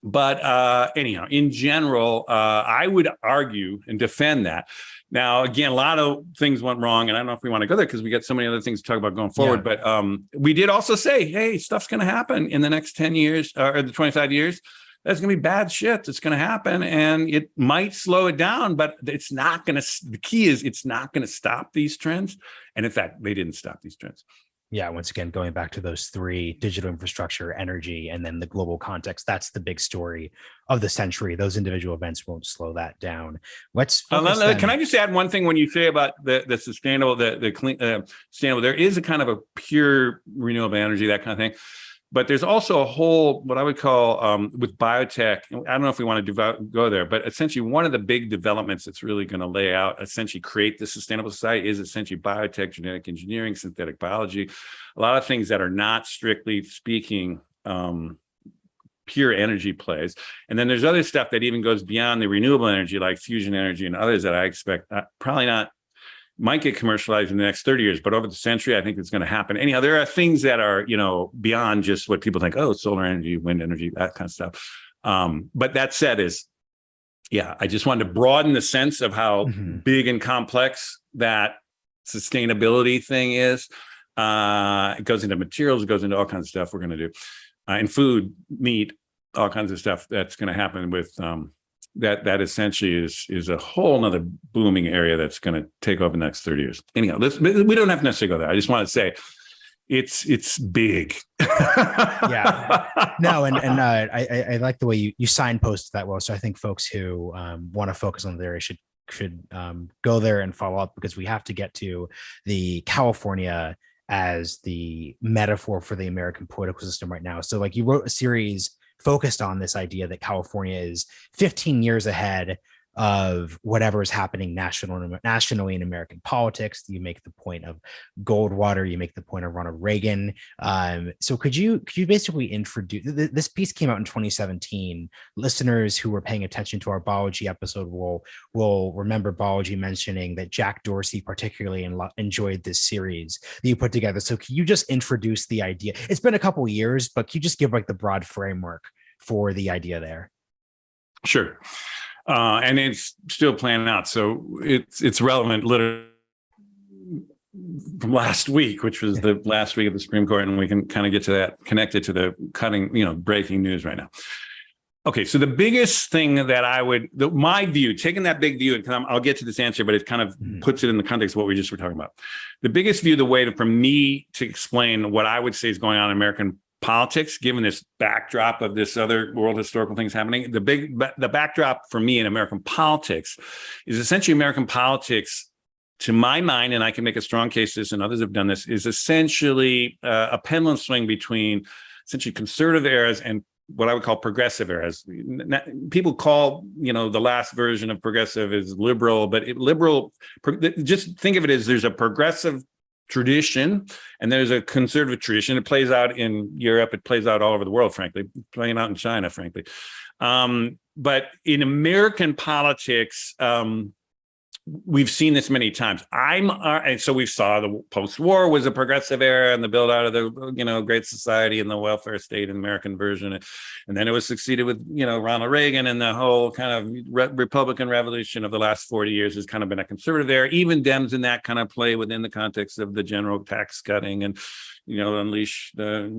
Speaker 2: But anyhow, in general, I would argue and defend that. Now, again, a lot of things went wrong, and I don't know if we want to go there because we got so many other things to talk about going forward. Yeah. But we did also say, hey, stuff's going to happen in the next 10 years or the 25 years That's going to be bad shit that's going to happen, and it might slow it down, but it's not going to. The key is it's not going to stop these trends, and in fact, they didn't stop these trends.
Speaker 1: Yeah, once again, going back to those three: digital infrastructure, energy, and then the global context. That's the big story of the century. Those individual events won't slow that down.
Speaker 2: Can I just add one thing when you say about the sustainable, the clean, sustainable? There is a kind of a pure renewable energy, that kind of thing. But there's also a whole, what I would call with biotech, I don't know if we want to go there, but essentially one of the big developments that's really going to lay out, essentially create the sustainable society, is essentially biotech, genetic engineering, synthetic biology, a lot of things that are not strictly speaking pure energy plays. And then there's other stuff that even goes beyond the renewable energy, like fusion energy and others that I expect probably not might get commercialized in the next 30 years, but over the century, I think it's going to happen. Anyhow, there are things that are, beyond just what people think, oh, solar energy, wind energy, that kind of stuff. But that said I just wanted to broaden the sense of how big and complex that sustainability thing is. It goes into materials, it goes into all kinds of stuff we're going to do. And food, meat, all kinds of stuff that's going to happen with that essentially is a whole nother booming area that's going to take over the next 30 years. Anyhow, we don't have to necessarily go there. I just want to say it's big.
Speaker 1: Yeah. No, and I like the way you signposted that well. So I think folks who want to focus on the area should go there and follow up, because we have to get to the California as the metaphor for the American political system right now. So like you wrote a series focused on this idea that California is 15 years ahead of whatever is happening nationally in American politics. You make the point of Goldwater, you make the point of Ronald Reagan. So could you basically introduce, this piece came out in 2017. Listeners who were paying attention to our biology episode will remember biology mentioning that Jack Dorsey particularly enjoyed this series that you put together. So can you just introduce the idea? It's been a couple of years, but can you just give like the broad framework for the idea there?
Speaker 2: Sure. And it's still playing out. So it's relevant literally from last week, which was the last week of the Supreme Court. And we can kind of get to that connected to the breaking news right now. Okay. So the biggest thing that my view, taking that big view, and I'll get to this answer, but it kind of puts it in the context of what we just were talking about. The biggest view, for me to explain what I would say is going on in American politics, given this backdrop of this other world historical things happening, the backdrop for me in American politics is essentially American politics, to my mind, and I can make a strong case this, and others have done this, is essentially a pendulum swing between essentially conservative eras and what I would call progressive eras. People call, the last version of progressive is liberal, but just think of it as there's a progressive tradition and there's a conservative tradition. It plays out in Europe. It plays out all over the world, frankly, playing out in China, frankly. But in American politics, we've seen this many times. And so we saw the post-war was a progressive era and the build out of the, Great Society and the welfare state and American version. And then it was succeeded with, Ronald Reagan, and the whole kind of Republican revolution of the last 40 years has kind of been a conservative era. Even Dems in that kind of play within the context of the general tax cutting and, unleash the,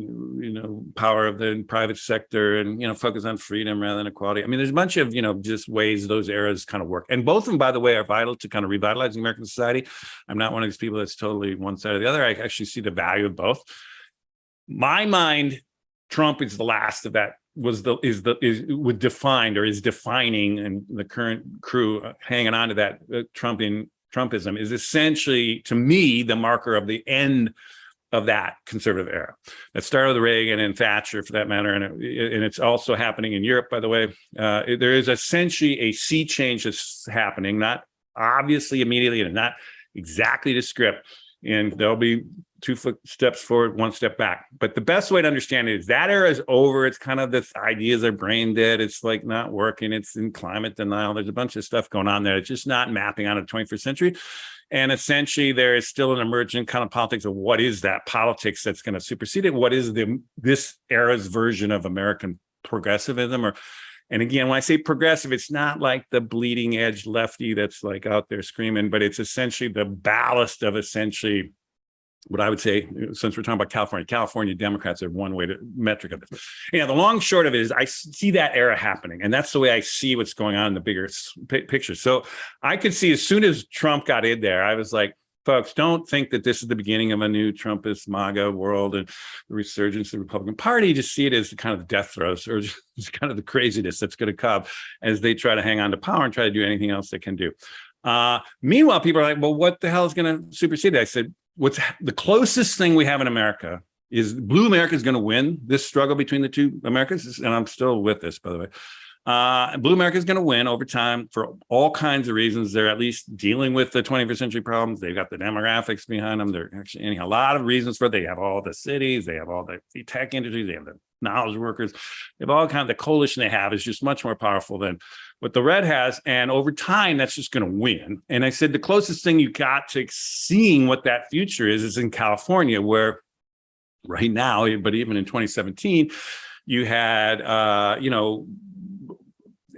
Speaker 2: power of the private sector and, focus on freedom rather than equality. I mean, there's a bunch of, just ways those eras kind of work. And both of them, by the way, are vital to kind of revitalizing American society. I'm not one of these people that's totally one side or the other. I actually see the value of both. My mind, Trump is the last of that, is defining, and the current crew hanging on to that Trumpism is essentially, to me, the marker of the end of that conservative era that started with Reagan and Thatcher, for that matter. And it's also happening in Europe, by the way. There is essentially a sea change that's happening, not obviously immediately and not exactly to script. And there'll be 2 steps forward, 1 step back. But the best way to understand it is that era is over. It's kind of this ideas are brain dead. It's like not working. It's in climate denial. There's a bunch of stuff going on there. It's just not mapping out of the 21st century. And essentially, there is still an emergent kind of politics of what is that politics that's going to supersede it? What is this era's version of American progressivism? And again, when I say progressive, it's not like the bleeding edge lefty that's like out there screaming, but it's essentially the ballast of essentially what I would say, since we're talking about California Democrats are one way to metric of this. The long short of it is I see that era happening, and that's the way I see what's going on in the bigger picture. So I could see as soon as Trump got in there, I was like, folks, don't think that this is the beginning of a new Trumpist MAGA world and the resurgence of the Republican Party. Just see it as kind of the death throes or just kind of the craziness that's going to come as they try to hang on to power and try to do anything else they can do. Meanwhile, people are like, well, what the hell is going to supersede it? I said, what's the closest thing we have in America is blue America is going to win this struggle between the two Americas. And I'm still with this, by the way. Blue America is going to win over time for all kinds of reasons. They're at least dealing with the 21st century problems. They've got the demographics behind them. They're actually anyhow, a lot of reasons for it. They have all the cities. They have all the tech industries. They have the knowledge workers. They have all kind of the coalition they have is just much more powerful than what the red has. And over time, that's just going to win. And I said, the closest thing you got to seeing what that future is in California, where right now, but even in 2017, you had,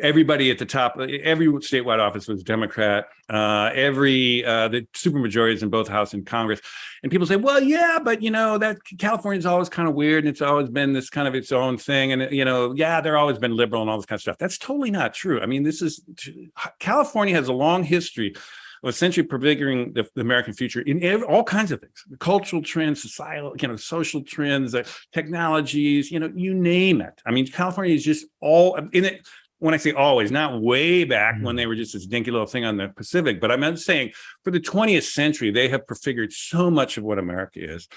Speaker 2: everybody at the top, every statewide office was Democrat. The supermajorities in both House and Congress. And people say, well, yeah, but that California's always kind of weird, and it's always been this kind of its own thing. And they're always been liberal and all this kind of stuff. That's totally not true. I mean, California has a long history of essentially prefiguring the American future in all kinds of things: the cultural trends, societal, social trends, technologies, you name it. I mean, California is just all in it. When I say always, not way back when they were just this dinky little thing on the Pacific, but I'm saying for the 20th century, they have prefigured so much of what America is.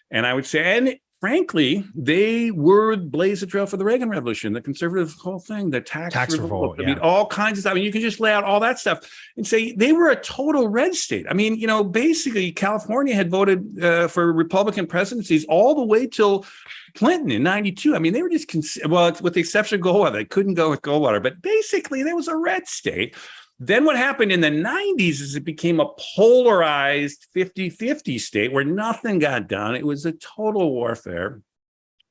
Speaker 2: And I would say, and frankly, they were blaze the trail for the Reagan Revolution, the conservative whole thing, the tax revolt. I mean, all kinds of stuff. I mean, you can just lay out all that stuff and say they were a total red state. I mean, basically California had voted for Republican presidencies all the way till Clinton in 92. I mean, they were just, with the exception of Goldwater, they couldn't go with Goldwater, but basically there was a red state. Then what happened in the 90s is it became a polarized 50-50 state where nothing got done. It was a total warfare.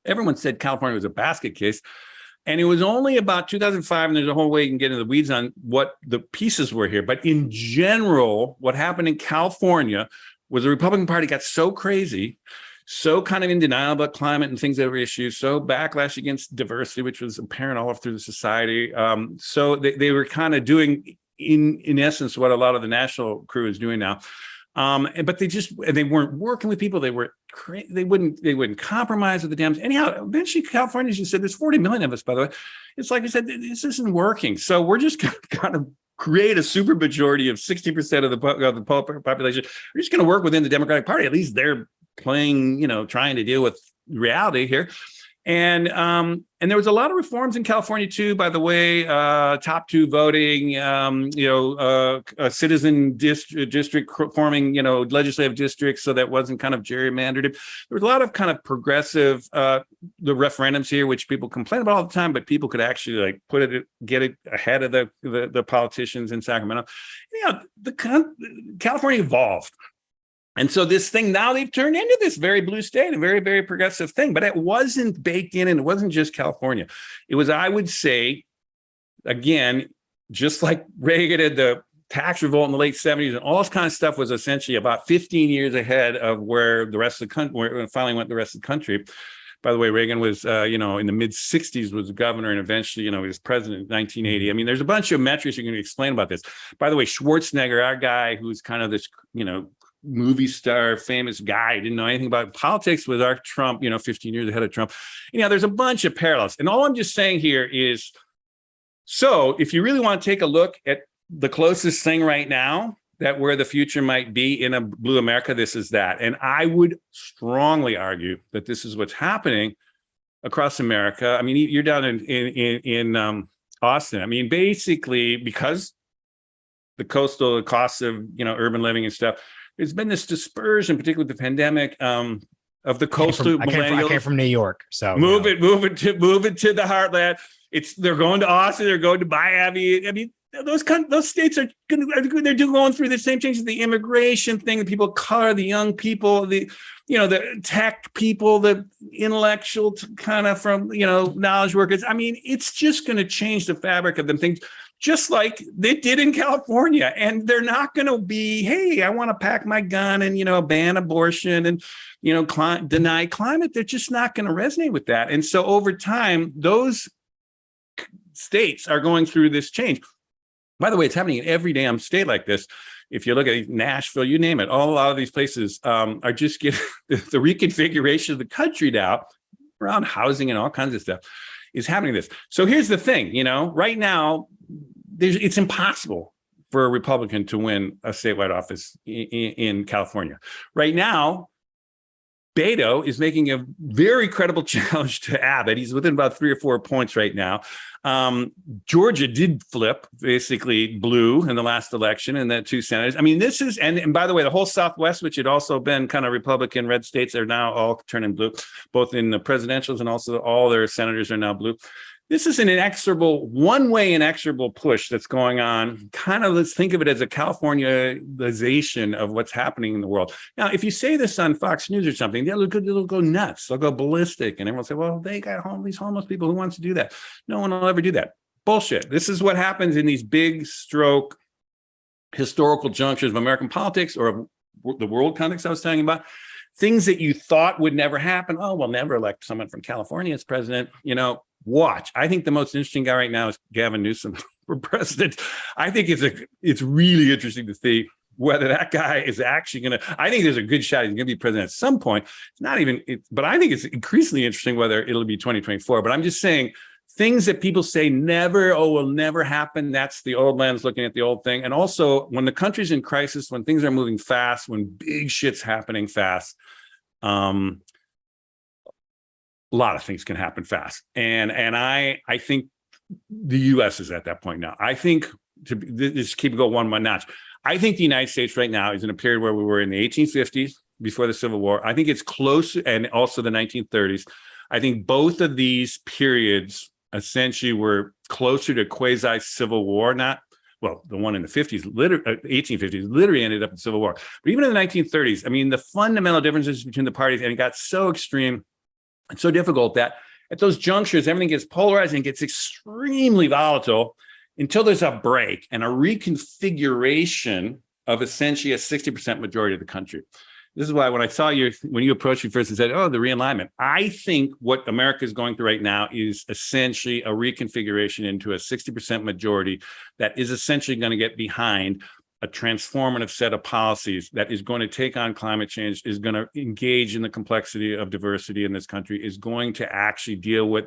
Speaker 2: Everyone said California was a basket case. And it was only about 2005, and there's a whole way you can get into the weeds on what the pieces were here. But in general, what happened in California was the Republican Party got so crazy, so kind of in denial about climate and things that were issues, so backlash against diversity, which was apparent all through the society. So they were kind of doing, in essence, what a lot of the national crew is doing now. But they weren't working with people. They wouldn't compromise with the Dems. Anyhow, eventually California just said, there's 40 million of us, by the way. It's like I said, this isn't working. So we're just going to kind of create a super majority of 60% of the population. We're just going to work within the Democratic Party. At least they're playing, trying to deal with reality here. And there was a lot of reforms in California too, by the way, top two voting, a citizen district forming, legislative districts, so that wasn't kind of gerrymandered. There was a lot of kind of progressive, the referendums here, which people complain about all the time, but people could actually get it ahead of the politicians in Sacramento. California evolved. And so this thing, now they've turned into this very blue state, a very, very progressive thing, but it wasn't baked in, and it wasn't just California. It was, I would say, again, just like Reagan did the tax revolt in the late 70s and all this kind of stuff, was essentially about 15 years ahead of where the rest of the country, where it finally went the rest of the country. By the way, Reagan was, in the mid 60s was governor, and eventually, he was president in 1980. I mean, there's a bunch of metrics you can explain about this. By the way, Schwarzenegger, our guy who's kind of this, movie star, famous guy, didn't know anything about politics, was our Trump, 15 years ahead of Trump. There's a bunch of parallels. And all I'm just saying here is, so if you really want to take a look at the closest thing right now, that where the future might be in a blue America, this is that. And I would strongly argue that this is what's happening across America. I mean, you're down in Austin. I mean, basically, because the costs of, urban living and stuff, there's been this dispersion, particularly with the pandemic, of the coastal millennials. I came from
Speaker 1: New York, so
Speaker 2: move it to the heartland. They're going to Austin, they're going to Miami. I mean, those states are going through the same changes. The immigration thing, the people of color, the young people, the tech people, the intellectual kind of from knowledge workers. I mean, it's just going to change the fabric of them things. just like they did in California. And they're not going to be, hey, I want to pack my gun and, ban abortion and, deny climate. They're just not going to resonate with that. And so over time, those states are going through this change. By the way, it's happening in every damn state like this. If you look at Nashville, you name it, a lot of these places are just getting the reconfiguration of the country now around housing and all kinds of stuff is happening this. So here's the thing, right now, it's impossible for a Republican to win a statewide office in California. Right now, Beto is making a very credible challenge to Abbott. He's within about 3 or 4 points right now. Georgia did flip, basically blue in the last election, and that 2 senators. I mean, this is, and by the way, the whole Southwest, which had also been kind of Republican red states, are now all turning blue, both in the presidentials and also all their senators are now blue. This is an one-way inexorable push that's going on. Kind of, let's think of it as a Californialization of what's happening in the world. Now, if you say this on Fox News or something, they'll go nuts. They'll go ballistic. And everyone will say, well, they got these homeless people. Who wants to do that? No one will ever do that. Bullshit. This is what happens in these big stroke historical junctures of American politics or the world context I was talking about. Things that you thought would never happen. Oh, we'll never elect someone from California as president. Watch. I think the most interesting guy right now is Gavin Newsom for president. I think it's really interesting to see whether that guy is actually going to. I think there's a good shot he's going to be president at some point. It's not even, but I think it's increasingly interesting whether it'll be 2024. But I'm just saying things that people say will never happen. That's the old lens looking at the old thing. And also, when the country's in crisis, when things are moving fast, when big shit's happening fast, a lot of things can happen fast. And I think the U.S. is at that point now. I think to just keep it going one notch. I think the United States right now is in a period where we were in the 1850s before the Civil War. I think it's close, and also the 1930s. I think both of these periods essentially were closer to quasi-Civil War, the one in the 1850s literally ended up in Civil War. But even in the 1930s, I mean, the fundamental differences between the parties, and it got so extreme and so difficult that at those junctures, everything gets polarized and gets extremely volatile until there's a break and a reconfiguration of essentially a 60% majority of the country. This is why when I saw you, when you approached me first and said, oh, the realignment, I think what America is going through right now is essentially a reconfiguration into a 60% majority that is essentially going to get behind a transformative set of policies that is going to take on climate change, is going to engage in the complexity of diversity in this country, is going to actually deal with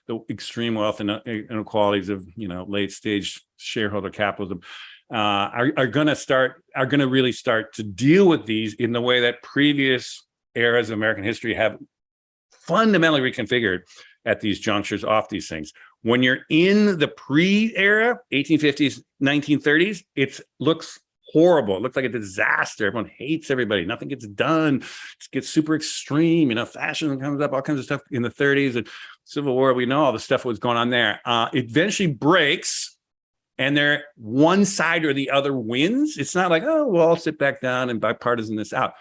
Speaker 2: the extreme wealth and inequalities of, late stage shareholder capitalism, are going to really start to deal with these in the way that previous eras of American history have fundamentally reconfigured at these junctures off these things. When you're in the pre-era, 1850s, 1930s, it looks horrible. It looks like a disaster. Everyone hates everybody. Nothing gets done. It gets super extreme. Fascism comes up, all kinds of stuff in the 30s. And Civil War, we know all the stuff that was going on there. It eventually breaks, and one side or the other wins. It's not like, oh, well, I'll sit back down and bipartisan this out.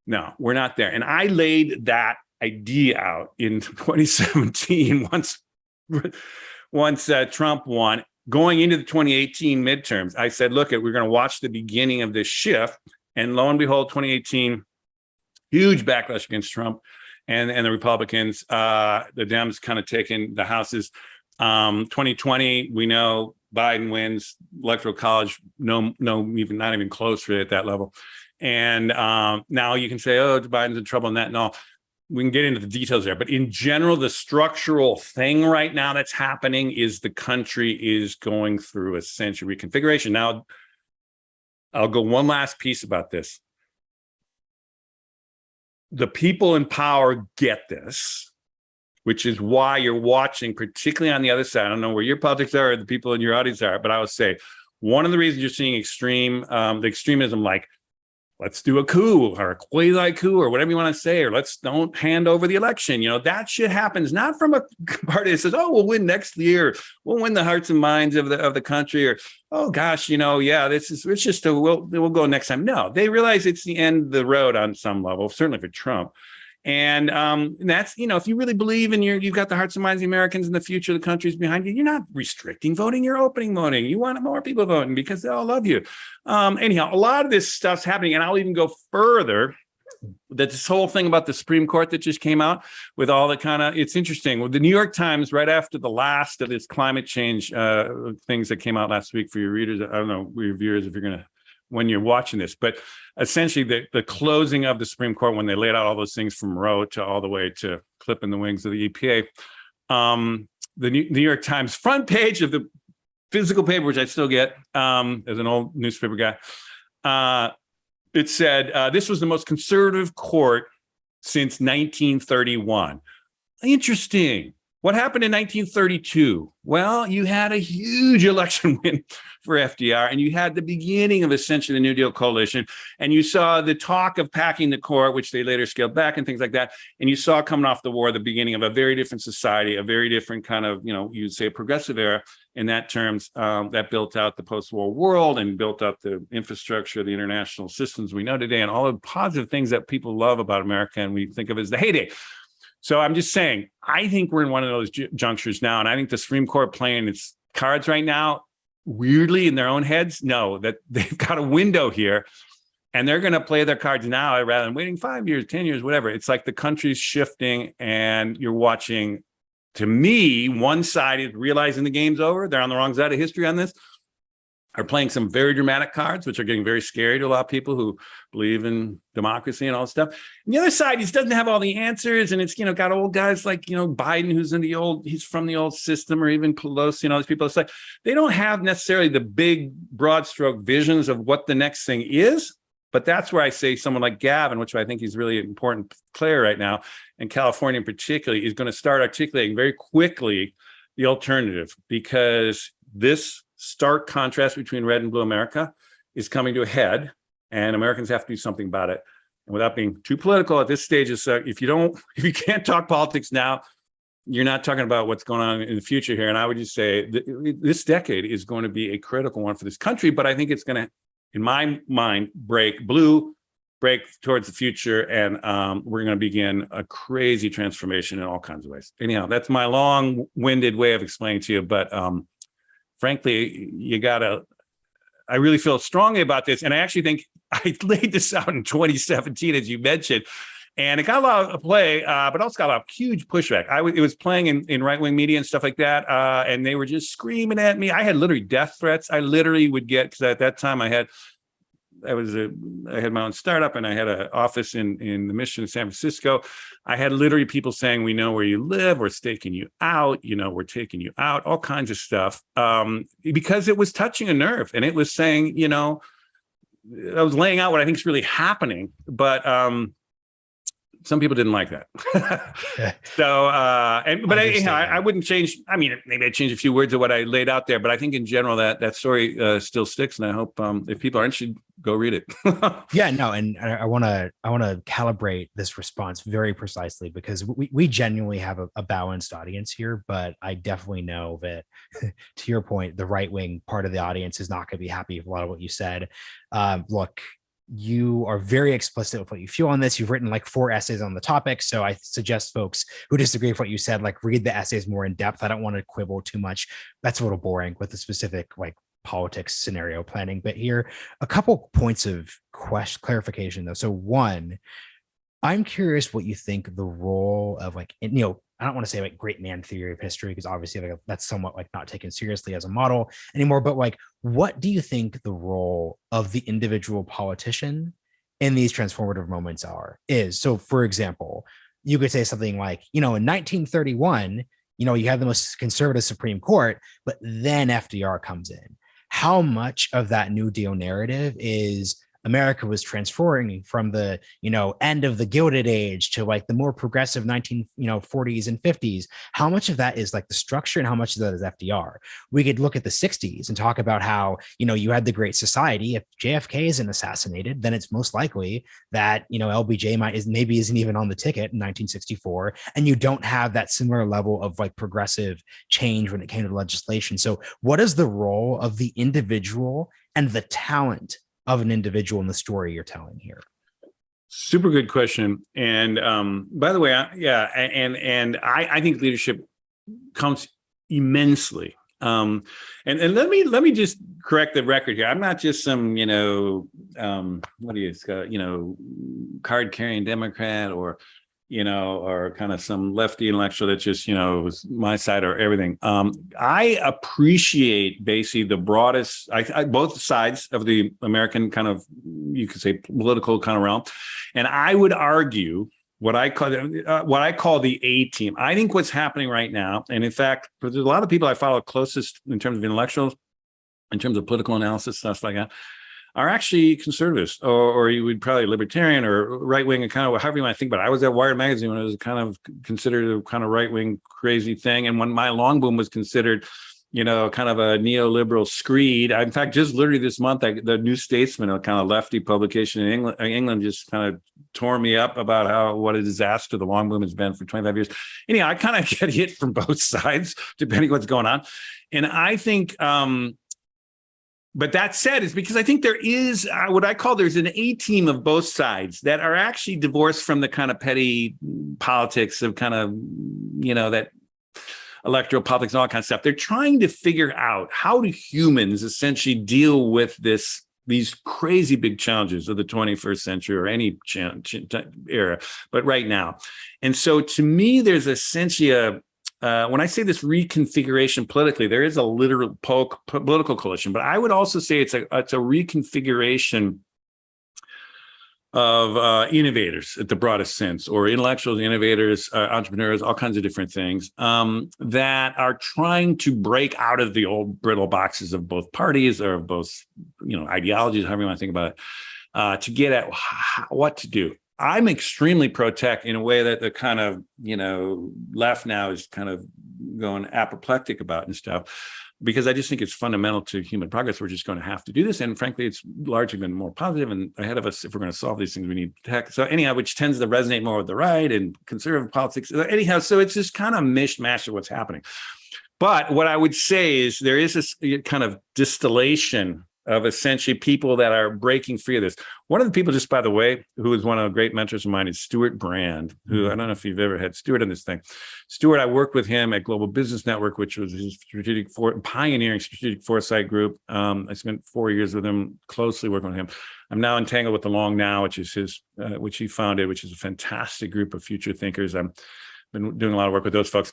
Speaker 2: No, we're not there. And I laid that idea out in 2017 once Trump won. Going into the 2018 midterms, I said, look, we're going to watch the beginning of this shift. And lo and behold, 2018, huge backlash against Trump and the Republicans. The Dems kind of taking the houses. 2020, we know Biden wins. Electoral college, not even close really at that level. And now you can say, oh, Biden's in trouble and that and all. We can get into the details there, but in general, the structural thing right now that's happening is the country is going through a century reconfiguration. Now, I'll go one last piece about this. The people in power get this, which is why you're watching, particularly on the other side. I don't know where your politics are or the people in your audience are, but I would say one of the reasons you're seeing the extremism, like let's do a coup or a quasi coup or whatever you want to say, or don't hand over the election. That shit happens not from a party that says, oh, we'll win next year. We'll win the hearts and minds of the country, or, oh gosh, we'll go next time. No, they realize it's the end of the road on some level, certainly for Trump. And that's, if you really believe in you've got the hearts and minds of the Americans and the future of the country's behind you, you're not restricting voting, you're opening voting. You want more people voting because they all love you. Anyhow, a lot of this stuff's happening, and I'll even go further. That this whole thing about the Supreme Court that just came out with all the it's interesting. Well, the New York Times, right after the last of this climate change things that came out last week for your readers, I don't know, your viewers, if you're going to, when you're watching this, but essentially the closing of the Supreme Court, when they laid out all those things from Roe to all the way to clipping the wings of the EPA, the New York Times front page of the physical paper, which I still get as an old newspaper guy, it said, this was the most conservative court since 1931. Interesting. What happened in 1932? Well, you had a huge election win for FDR, and you had the beginning of essentially the New Deal coalition, and you saw the talk of packing the court, which they later scaled back and things like that. And you saw coming off the war, the beginning of a very different society, a very different kind of, you'd say a progressive era in that terms, that built out the post-war world and built up the infrastructure, the international systems we know today, and all the positive things that people love about America and we think of as the heyday. So I'm just saying, I think we're in one of those junctures now. And I think the Supreme Court playing its cards right now, weirdly in their own heads, know that they've got a window here and they're going to play their cards now rather than waiting 5 years, 10 years, whatever. It's like the country's shifting and you're watching, to me, one side is realizing the game's over. They're on the wrong side of history on this. Are playing some very dramatic cards, which are getting very scary to a lot of people who believe in democracy and all that stuff. And the other side, he doesn't have all the answers, and it's got old guys like Biden, he's from the old system, or even Pelosi and all these people. It's like they don't have necessarily the big, broad stroke visions of what the next thing is. But that's where I say someone like Gavin, which I think he's really an important player right now, and California in particular, is going to start articulating very quickly the alternative, because this stark contrast between red and blue America is coming to a head, and Americans have to do something about it. And without being too political at this stage, is if you can't talk politics now, you're not talking about what's going on in the future here. And I would just say this decade is going to be a critical one for this country, but I think it's going to, in my mind, break towards the future, and we're going to begin a crazy transformation in all kinds of ways. Anyhow, that's my long-winded way of explaining to you, but frankly, I really feel strongly about this. And I actually think I laid this out in 2017, as you mentioned, and it got a lot of play, but also got a lot of huge pushback. It was playing in right-wing media and stuff like that. And they were just screaming at me. I had literally death threats. I literally would get, because at that time I had my own startup, and I had an office in the Mission in San Francisco. I had literally people saying, "We know where you live. We're staking you out. We're taking you out." All kinds of stuff, because it was touching a nerve, and it was saying, I was laying out what I think is really happening, but some people didn't like that. So, I wouldn't change. I mean, maybe I changed a few words of what I laid out there, but I think in general that story still sticks. And I hope if people are interested, go read it.
Speaker 1: Yeah, no. And I want to calibrate this response very precisely, because we genuinely have a balanced audience here, but I definitely know that to your point, the right-wing part of the audience is not going to be happy with a lot of what you said. Look, you are very explicit with what you feel on this. You've written like 4 essays on the topic. So I suggest folks who disagree with what you said, read the essays more in depth. I don't want to quibble too much. That's a little boring with the specific politics scenario planning. But here, a couple points of clarification though. So one, I'm curious what you think the role of I don't want to say great man theory of history, because obviously that's somewhat not taken seriously as a model anymore. But what do you think the role of the individual politician in these transformative moments is? So, for example, you could say something like, in 1931, you had the most conservative Supreme Court, but then FDR comes in. How much of that New Deal narrative is America was transforming from the, end of the Gilded Age to the more progressive 1940s and 50s? How much of that is the structure, and how much of that is FDR? We could look at the 60s and talk about how, you had the Great Society. If JFK isn't assassinated, then it's most likely that, LBJ maybe isn't even on the ticket in 1964. And you don't have that similar level of progressive change when it came to legislation. So what is the role of the individual and the talent of an individual in the story you're telling here?
Speaker 2: Super good question. And by the way, I think leadership counts immensely. And let me just correct the record here. I'm not just some what do you card carrying Democrat or or kind of some lefty intellectual that just was my side or everything. I appreciate basically the broadest, both sides of the American kind of, you could say, political kind of realm, and I would argue what I call the A team. I think what's happening right now, and in fact, there's a lot of people I follow closest in terms of intellectuals, in terms of political analysis, stuff like that, are actually conservatives, or you would probably libertarian or right wing, and kind of however you want to think about it. I was at Wired magazine when it was kind of considered a kind of right wing crazy thing, and when my long boom was considered, kind of a neoliberal screed. In fact, just literally this month, the New Statesman, a kind of lefty publication in England, just kind of tore me up about what a disaster the long boom has been for 25 years. Anyhow, I kind of get hit from both sides, depending what's going on. And I think, but that said, is because I think there is what I call there's an A team of both sides that are actually divorced from the kind of petty politics of kind of, that electoral politics and all that kind of stuff. They're trying to figure out how do humans essentially deal with these crazy big challenges of the 21st century or any era, but right now. And so to me, there's essentially when I say this reconfiguration politically, there is a literal political coalition, but I would also say it's a reconfiguration of innovators at the broadest sense, or intellectuals, innovators, entrepreneurs, all kinds of different things that are trying to break out of the old brittle boxes of both parties or both, ideologies, however you want to think about it, to get at what to do. I'm extremely pro-tech in a way that the kind of, left now is kind of going apoplectic about and stuff, because I just think it's fundamental to human progress. We're just going to have to do this. And frankly, it's largely been more positive and ahead of us. If we're going to solve these things, we need tech. So anyhow, which tends to resonate more with the right and conservative politics. Anyhow, so it's just kind of mishmash of what's happening. But what I would say is there is this kind of distillation of essentially people that are breaking free of this. One of the people, just by the way, who is one of the great mentors of mine is Stuart Brand, who I don't know if you've ever had Stuart on this thing. Stuart, I worked with him at Global Business Network, which was his pioneering strategic foresight group. I spent 4 years with him, closely working with him. I'm now entangled with the Long Now, which is his, which he founded, which is a fantastic group of future thinkers. I've been doing a lot of work with those folks.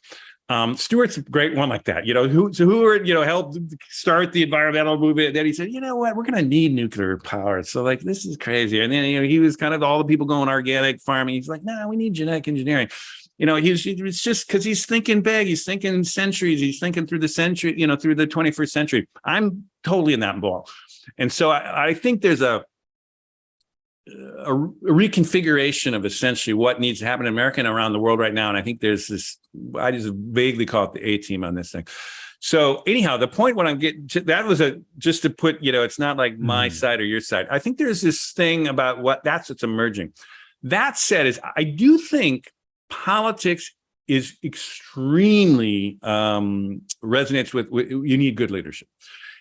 Speaker 2: Stuart's a great one like that, who helped start the environmental movement. Then he said, you know what, we're going to need nuclear power. So like, this is crazy. And then, he was kind of all the people going organic farming. He's like, no, we need genetic engineering. It's just because he's thinking big, he's thinking centuries, he's thinking through the century, through the 21st century. I'm totally in that ball. And so I think there's a reconfiguration of essentially what needs to happen in America and around the world right now. And I think there's this, I just vaguely call it the A team on this thing. So anyhow, the point when I'm getting to, that was just to put, it's not like my side or your side. I think there's this thing about what's emerging. That said, is I do think politics is extremely resonates with you need good leadership.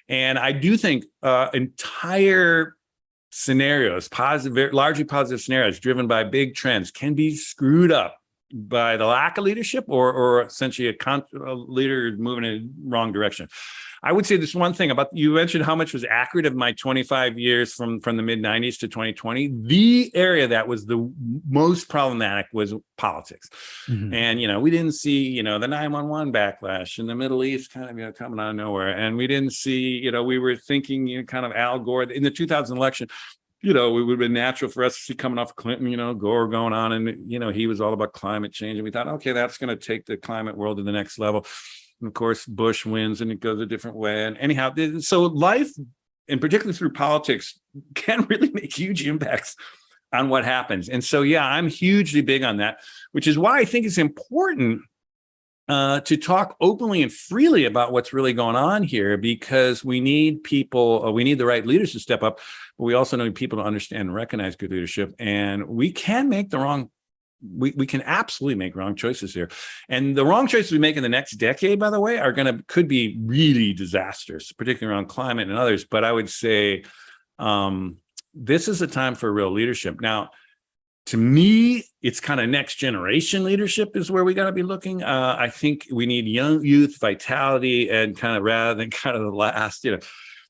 Speaker 2: And I do think entire scenarios, largely positive scenarios driven by big trends can be screwed up by the lack of leadership or essentially a leader moving in the wrong direction. I would say this one thing about, you mentioned how much was accurate of my 25 years from the mid 90s to 2020. The area that was the most problematic was politics. Mm-hmm. And, we didn't see, the 9/11 backlash in the Middle East kind of, coming out of nowhere. And we didn't see, we were thinking, kind of Al Gore in the 2000 election. It would have been natural for us to see coming off Clinton, Gore going on. And, he was all about climate change. And we thought, okay, that's going to take the climate world to the next level. And of course, Bush wins and it goes a different way. And anyhow, so life, and particularly through politics, can really make huge impacts on what happens. And so, yeah, I'm hugely big on that, which is why I think it's important to talk openly and freely about what's really going on here, because we need people, we need the right leaders to step up, but we also need people to understand and recognize good leadership. And we can make we can absolutely make wrong choices here. And the wrong choices we make in the next decade, by the way, could be really disastrous, particularly around climate and others. But I would say this is a time for real leadership. Now, to me, it's kind of next generation leadership is where we got to be looking. I think we need young youth vitality, and kind of rather than kind of the last,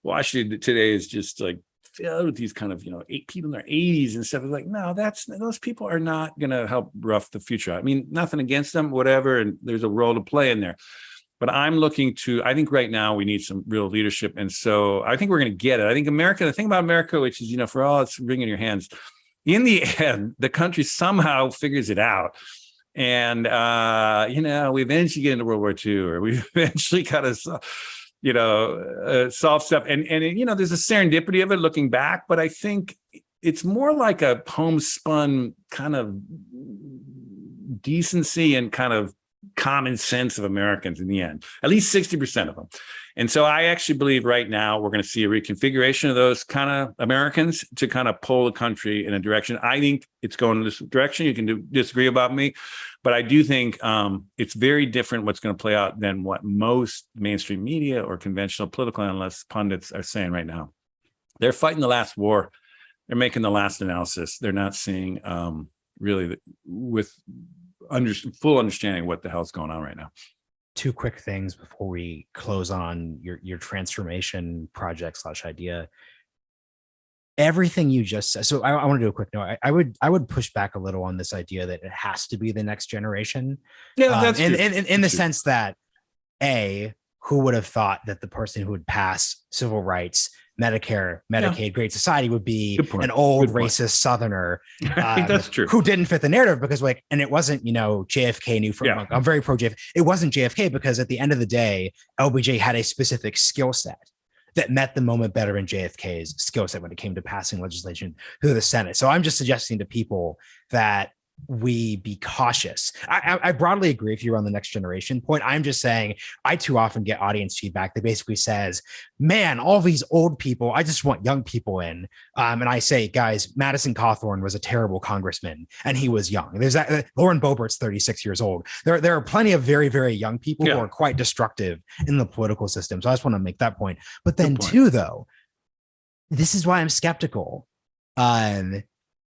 Speaker 2: Washington today is just like filled with these kind of, people in their 80s and stuff. It's like, no, those people are not going to help rough the future out. I mean, nothing against them, whatever. And there's a role to play in there. But I think right now we need some real leadership. And so I think we're going to get it. I think the thing about America, which is, for all it's ring in your hands, in the end, the country somehow figures it out. And, we eventually get into World War II, or we eventually kind of, solve stuff. And there's a serendipity of it looking back, but I think it's more like a homespun kind of decency and kind of common sense of Americans in the end, at least 60% of them. And so I actually believe right now we're going to see a reconfiguration of those kind of Americans to kind of pull the country in a direction. I think it's going in this direction. You can disagree about me, but I do think it's very different what's going to play out than what most mainstream media or conventional political analysts, pundits are saying right now. They're fighting the last war. They're making the last analysis. They're not seeing really with full understanding what the hell's going on right now.
Speaker 1: Two quick things before we close on your transformation project / idea. Everything you just said. So I want to do a quick note. I would push back a little on this idea that it has to be the next generation.
Speaker 2: Yeah, that's true.
Speaker 1: In the sense that, who would have thought that the person who would pass civil rights, Medicare, Medicaid, Great Society would be an old racist Southerner.
Speaker 2: That's true.
Speaker 1: Who didn't fit the narrative because and it wasn't, JFK knew from, I'm very pro JFK. It wasn't JFK because at the end of the day, LBJ had a specific skill set that met the moment better than JFK's skill set when it came to passing legislation through the Senate. So I'm just suggesting to people that we be cautious. I broadly agree if you're on the next generation point. I'm just saying I too often get audience feedback that basically says, man, all these old people, I just want young people in. And I say, guys, Madison Cawthorn was a terrible congressman and he was young. There's that Lauren Boebert's 36 years old. There are plenty of very, very young people who are quite destructive in the political system. So I just want to make that point. But then too, though, this is why I'm skeptical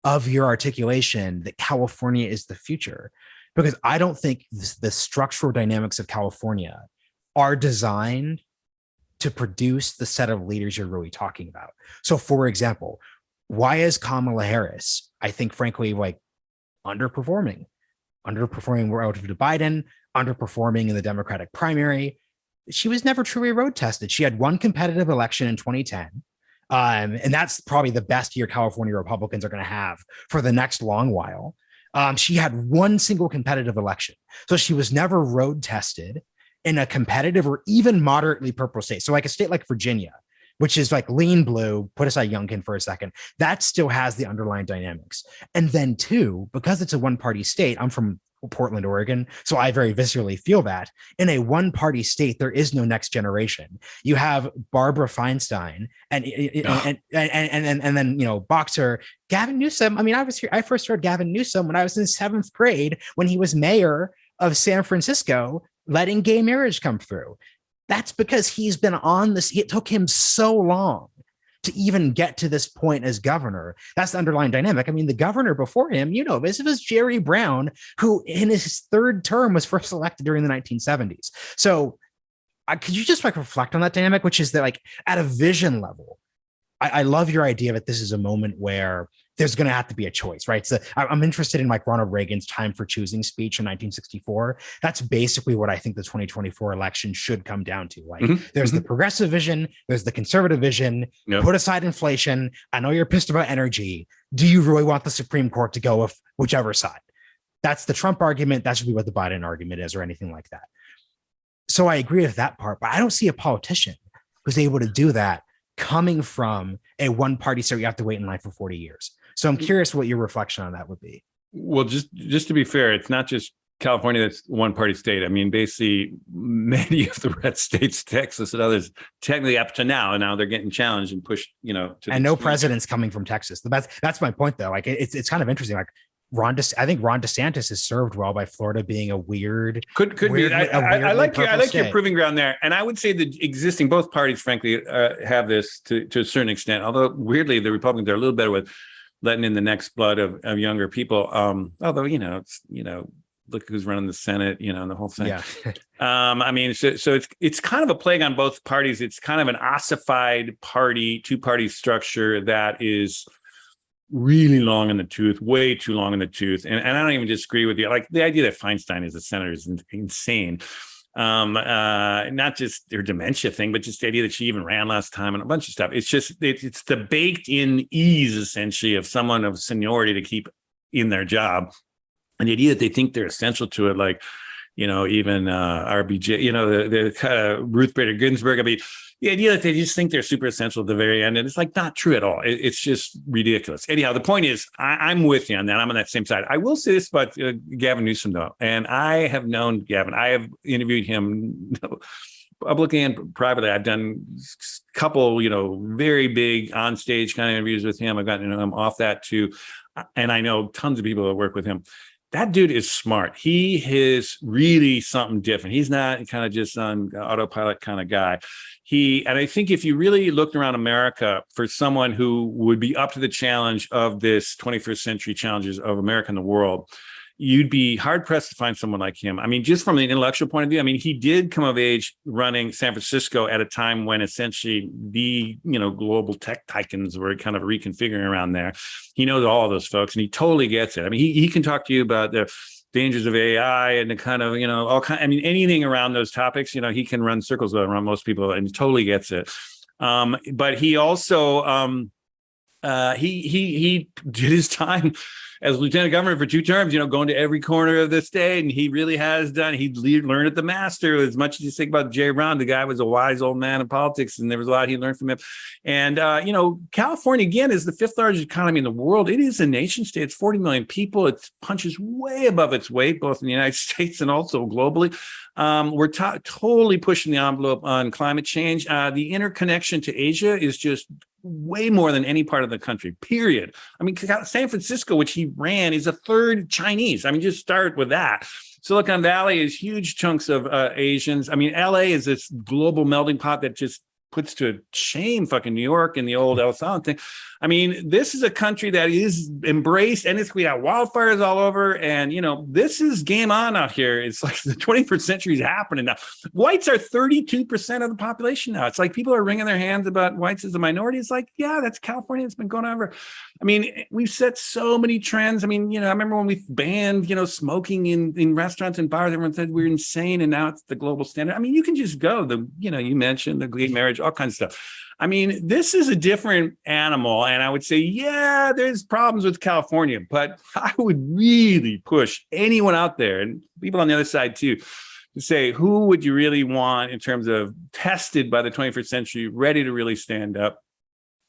Speaker 1: of your articulation that California is the future, because I don't think the structural dynamics of California are designed to produce the set of leaders you're really talking about. So, for example, why is Kamala Harris, I think, frankly, underperforming relative to Biden, underperforming in the Democratic primary? She was never truly road tested. She had one competitive election in 2010. And that's probably the best year California Republicans are going to have for the next long while. She had one single competitive election. So she was never road tested in a competitive or even moderately purple state. So like a state like Virginia, which is like lean blue, put aside Youngkin for a second, that still has the underlying dynamics. And then two, because it's a one-party state, I'm from Portland, Oregon, so I very viscerally feel that in a one-party state, there is no next generation. You have Barbara Feinstein and then boxer Gavin Newsom. I mean, I first heard Gavin Newsom when I was in 7th grade when he was mayor of San Francisco, letting gay marriage come through. That's because he's been on this. It took him so long to even get to this point as governor. That's the underlying dynamic. I mean, the governor before him, this was Jerry Brown, who in his 3rd term was first elected during the 1970s. So could you just reflect on that dynamic, which is that at a vision level, I love your idea that this is a moment where there's going to have to be a choice, right? So I'm interested in Ronald Reagan's time for choosing speech in 1964. That's basically what I think the 2024 election should come down to. There's the progressive vision, there's the conservative vision, put aside inflation. I know you're pissed about energy. Do you really want the Supreme Court to go with whichever side? That's the Trump argument. That should be what the Biden argument is or anything like that. So I agree with that part, but I don't see a politician who's able to do that coming from a one-party state. You have to wait in line for 40 years. So I'm curious what your reflection on that would be.
Speaker 2: Well, just to be fair, it's not just California that's one-party state. I mean, basically, many of the red states, Texas and others, technically up to now they're getting challenged and pushed,
Speaker 1: and no president's coming from Texas. That's my point, though. It's kind of interesting. I think Ron DeSantis is served well by Florida being a weird.
Speaker 2: Could be. I like your proving ground there, and I would say the existing both parties, frankly, have this to a certain extent. Although weirdly, the Republicans are a little better with letting in the next blood of younger people. Although, it's, look who's running the Senate, and the whole thing.
Speaker 1: Yeah.
Speaker 2: I mean, so it's kind of a plague on both parties. It's kind of an ossified two-party structure that is really long in the tooth, way too long in the tooth. And I don't even disagree with you. Like the idea that Feinstein is a senator is insane. Not just their dementia thing, but just the idea that she even ran last time and a bunch of stuff. It's just, it's the baked in ease, essentially, of someone of seniority to keep in their job. And the idea that they think they're essential to it, like, even RBJ, the kind of Ruth Bader Ginsburg. I mean, the idea that they just think they're super essential at the very end, and it's like not true at all. It's just ridiculous. Anyhow, the point is, I'm with you on that. I'm on that same side. I will say this about Gavin Newsom, though, and I have known Gavin. I have interviewed him publicly and privately. I've done a couple, very big on stage kind of interviews with him. I've gotten to know him off that too, and I know tons of people that work with him. That dude is smart. He is really something different. He's not kind of just on autopilot kind of guy. And I think if you really looked around America for someone who would be up to the challenge of this 21st century challenges of America and the world, you'd be hard pressed to find someone like him. I mean, just from an intellectual point of view, I mean, he did come of age running San Francisco at a time when essentially the, global tech tycoons were kind of reconfiguring around there. He knows all of those folks and he totally gets it. I mean, he can talk to you about the dangers of AI and the kind of, anything around those topics, he can run circles around most people and he totally gets it. But he also, he did his time as lieutenant governor for 2 terms, going to every corner of the state. And he really has done, he learned at the master. As much as you think about Jay Brown, the guy was a wise old man in politics, and there was a lot he learned from him. And, California, again, is the 5th largest economy in the world. It is a nation state. It's 40 million people. It punches way above its weight, both in the United States and also globally. We're totally pushing the envelope on climate change. The interconnection to Asia is just way more than any part of the country, period. I mean, San Francisco, which he ran, is a third Chinese. I mean, just start with that. Silicon Valley is huge chunks of Asians. I mean, LA is this global melting pot that just puts to shame fucking New York and the old El Salvador thing. I mean, this is a country that is embraced, and we got wildfires all over, and this is game on out here. It's like the 21st century is happening now. Whites are 32% of the population now. It's like people are wringing their hands about whites as a minority. It's like, yeah, that's California. It's been going on over. I mean, we've set so many trends. I mean, I remember when we banned, smoking in restaurants and bars, everyone said we're insane, and now it's the global standard. I mean, you can just go. You mentioned the gay marriage, all kinds of stuff. I mean, this is a different animal. And I would say, yeah, there's problems with California, but I would really push anyone out there and people on the other side too, to say, who would you really want in terms of tested by the 21st century, ready to really stand up?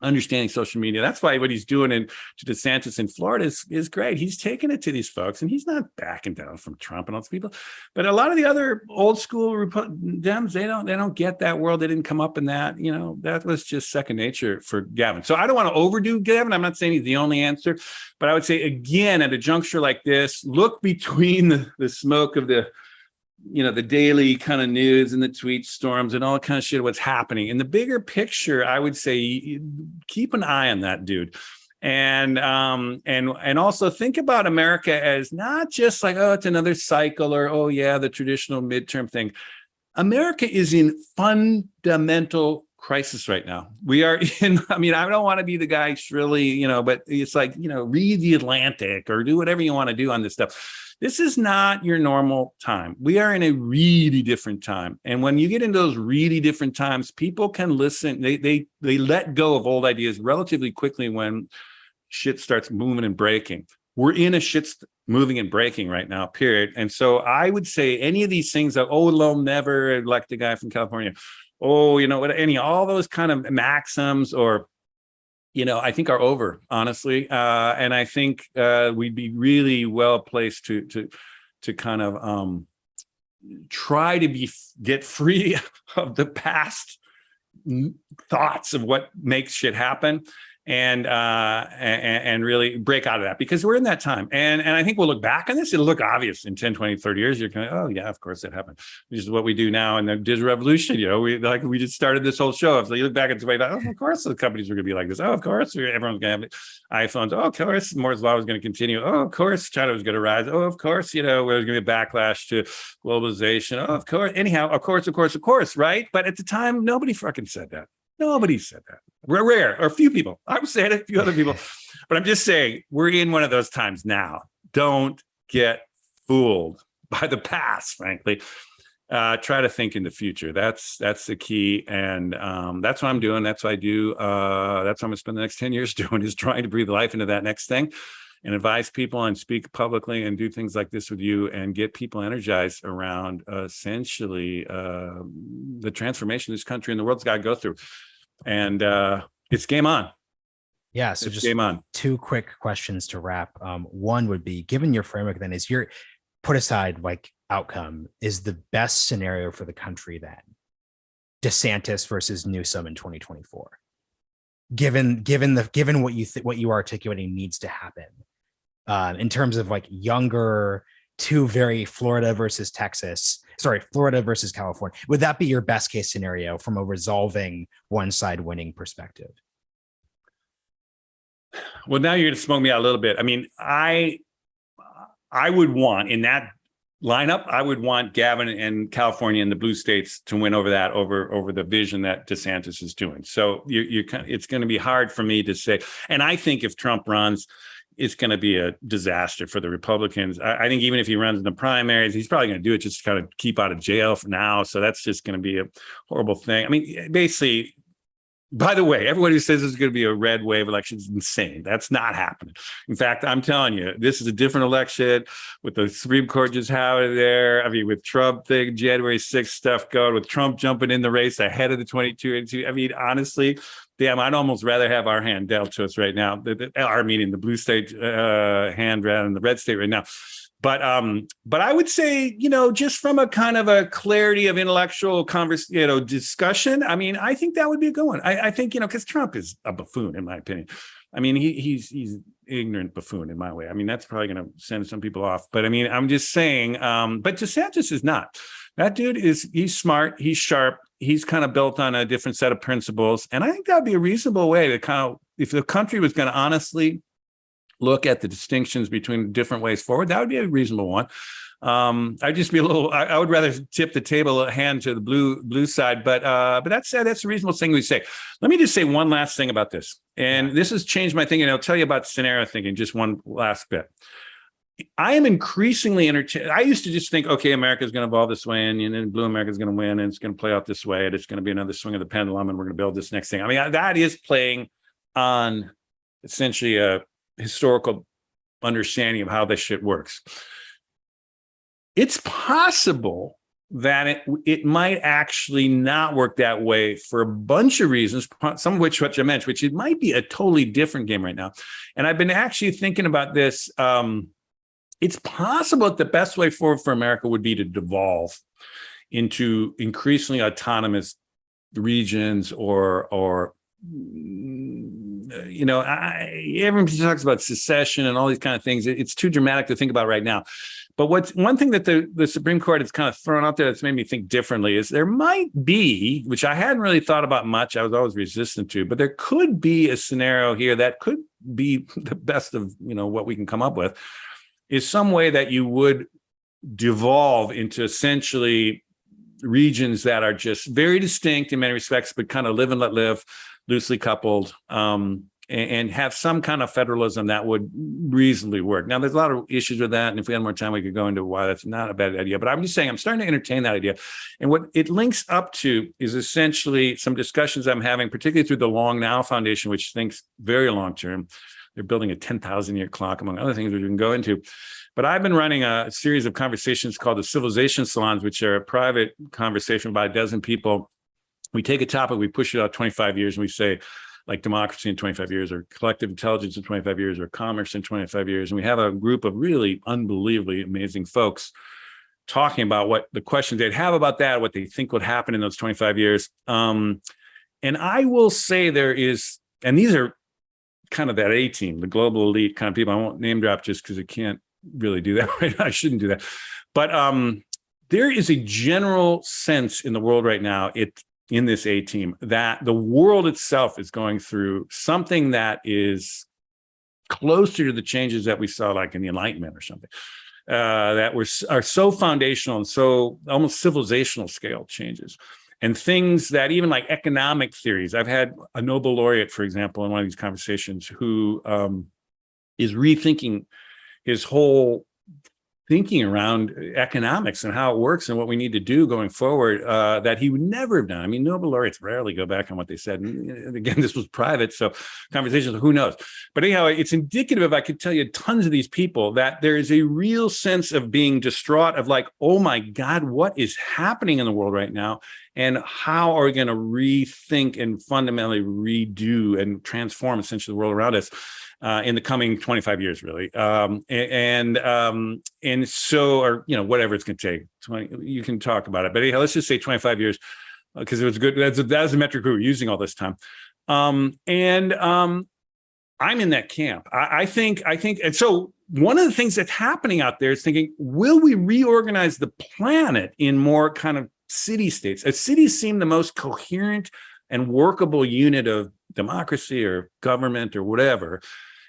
Speaker 2: Understanding social media. That's why what he's doing to DeSantis in Florida is great. He's taking it to these folks, and he's not backing down from Trump and all these people. But a lot of the other old school Dems, they don't get that world. They didn't come up in that. That was just second nature for Gavin. So I don't want to overdo Gavin. I'm not saying he's the only answer, but I would say, again, at a juncture like this, look between the smoke of the daily kind of news and the tweet storms and all that kind of shit, what's happening. In the bigger picture, I would say keep an eye on that dude. And also think about America as not just like, oh, it's another cycle, or, oh yeah, the traditional midterm thing. America is in fundamental crisis right now. We are in, I don't want to be the guy shrilly, but it's like, read the Atlantic or do whatever you want to do on this stuff. This is not your normal time. We are in a really different time. And when you get into those really different times, people can listen. They let go of old ideas relatively quickly when shit starts moving and breaking. We're in a shit moving and breaking right now, period. And so I would say any of these things that, oh, they'll never elect a guy from California. Oh, all those kind of maxims or, I think are over, honestly. And I think we'd be really well placed to kind of try to get free of the past thoughts of what makes shit happen and really break out of that, because we're in that time. And I think we'll look back on this. It'll look obvious in 10, 20, 30 years. You're going, oh yeah, of course that happened. This is what we do now in the digital revolution. We just started this whole show. So you look back at the way, oh, of course the companies are going to be like this. Oh, of course everyone's going to have iPhones. Oh, of course Moore's law is going to continue. Oh, of course China was going to rise. Oh, of course, there's going to be a backlash to globalization. Oh, of course. Anyhow, of course, right? But at the time, nobody fucking said that. Nobody said that. We're rare, or a few people. I would say it, a few other people. But I'm just saying, we're in one of those times now. Don't get fooled by the past, frankly. Try to think in the future. That's the key. And that's what I'm doing. That's what I do. That's what I'm going to spend the next 10 years doing, is trying to breathe life into that next thing and advise people and speak publicly and do things like this with you and get people energized around essentially the transformation this country and the world's got to go through. And it's game on.
Speaker 1: Yeah. So
Speaker 2: it's
Speaker 1: just
Speaker 2: game on.
Speaker 1: 2 quick questions to wrap. One would be, given your framework, then, is your put aside like outcome, is the best scenario for the country then DeSantis versus Newsom in 2024? Given what you are articulating needs to happen in terms of like younger, 2 very Florida versus California, would that be your best case scenario from a resolving one side winning perspective?
Speaker 2: Well, now you're going to smoke me out a little bit. I mean, I would want, in that lineup, I would want Gavin and California and the blue states to win over the vision that DeSantis is doing. So it's going to be hard for me to say. And I think if Trump runs, it's going to be a disaster for the Republicans. I think even if he runs in the primaries, he's probably going to do it just to kind of keep out of jail for now. So that's just going to be a horrible thing. I mean, basically, by the way, everybody who says this is going to be a red wave election is insane. That's not happening. In fact, I'm telling you, this is a different election with the Supreme Court just having it there. I mean, with Trump thing, January 6th stuff going, with Trump jumping in the race ahead of the 22. I mean, honestly, damn, I'd almost rather have our hand dealt to us right now. Our meaning the blue state hand rather than the red state right now. But I would say, just from a kind of a clarity of intellectual discussion, I mean, I think that would be a good one. I think, because Trump is a buffoon, in my opinion. I mean, he's ignorant buffoon in my way. I mean, that's probably going to send some people off. But I mean, I'm just saying, but DeSantis is not. That dude he's smart, he's sharp, he's kind of built on a different set of principles. And I think that would be a reasonable way to kind of, if the country was going to honestly look at the distinctions between different ways forward, that would be a reasonable one. I'd just be I would rather tip the table a hand to the blue side, but that's a reasonable thing we say. Let me just say one last thing about this. And this has changed my thinking. I'll tell you about scenario thinking, just one last bit. I am increasingly entertained. I used to just think, okay, America is going to evolve this way, and then blue America is going to win, and it's going to play out this way, and it's going to be another swing of the pendulum, and we're going to build this next thing. I mean, that is playing on essentially a historical understanding of how this shit works. It's possible that it might actually not work that way for a bunch of reasons, some of which I mentioned, which it might be a totally different game right now. And I've been actually thinking about this. It's possible that the best way forward for America would be to devolve into increasingly autonomous regions or everyone talks about secession and all these kind of things. It's too dramatic to think about right now. But one thing that the Supreme Court has kind of thrown out there that's made me think differently is there might be, which I hadn't really thought about much, I was always resistant to, but there could be a scenario here that could be the best of what we can come up with, is some way that you would devolve into essentially regions that are just very distinct in many respects, but kind of live and let live, loosely coupled, and have some kind of federalism that would reasonably work. Now, there's a lot of issues with that, and if we had more time, we could go into why that's not a bad idea. But I'm just saying, I'm starting to entertain that idea. And what it links up to is essentially some discussions I'm having, particularly through the Long Now Foundation, which thinks very long-term. They're building a 10,000-year clock, among other things, which we can go into. But I've been running a series of conversations called the Civilization Salons, which are a private conversation by a dozen people. We take a topic, we push it out 25 years, and we say, like democracy in 25 years, or collective intelligence in 25 years, or commerce in 25 years. And we have a group of really unbelievably amazing folks talking about what the questions they'd have about that, what they think would happen in those 25 years. And I will say there is, and these are kind of that A team, the global elite kind of people. I won't name drop just because I can't really do that right now. I shouldn't do that. But there is a general sense in the world right now, in this A team, that the world itself is going through something that is closer to the changes that we saw like in the Enlightenment or something, that are so foundational and so almost civilizational scale changes. And things that even like economic theories, I've had a Nobel laureate, for example, in one of these conversations who is rethinking his whole thinking around economics and how it works and what we need to do going forward, that he would never have done. I mean, Nobel laureates rarely go back on what they said. And again, this was private, so conversations, who knows? But anyhow, it's indicative, I could tell you tons of these people, that there is a real sense of being distraught of like, oh my God, what is happening in the world right now? And how are we going to rethink and fundamentally redo and transform essentially the world around us in the coming 25 years, really. And so, or, you know, whatever it's going to take, 20, you can talk about it, but anyhow, let's just say 25 years, because it was good. That's the metric we were using all this time. I'm in that camp. I think, and so one of the things that's happening out there is thinking, will we reorganize the planet in more kind of city states? As cities seem the most coherent and workable unit of democracy or government or whatever.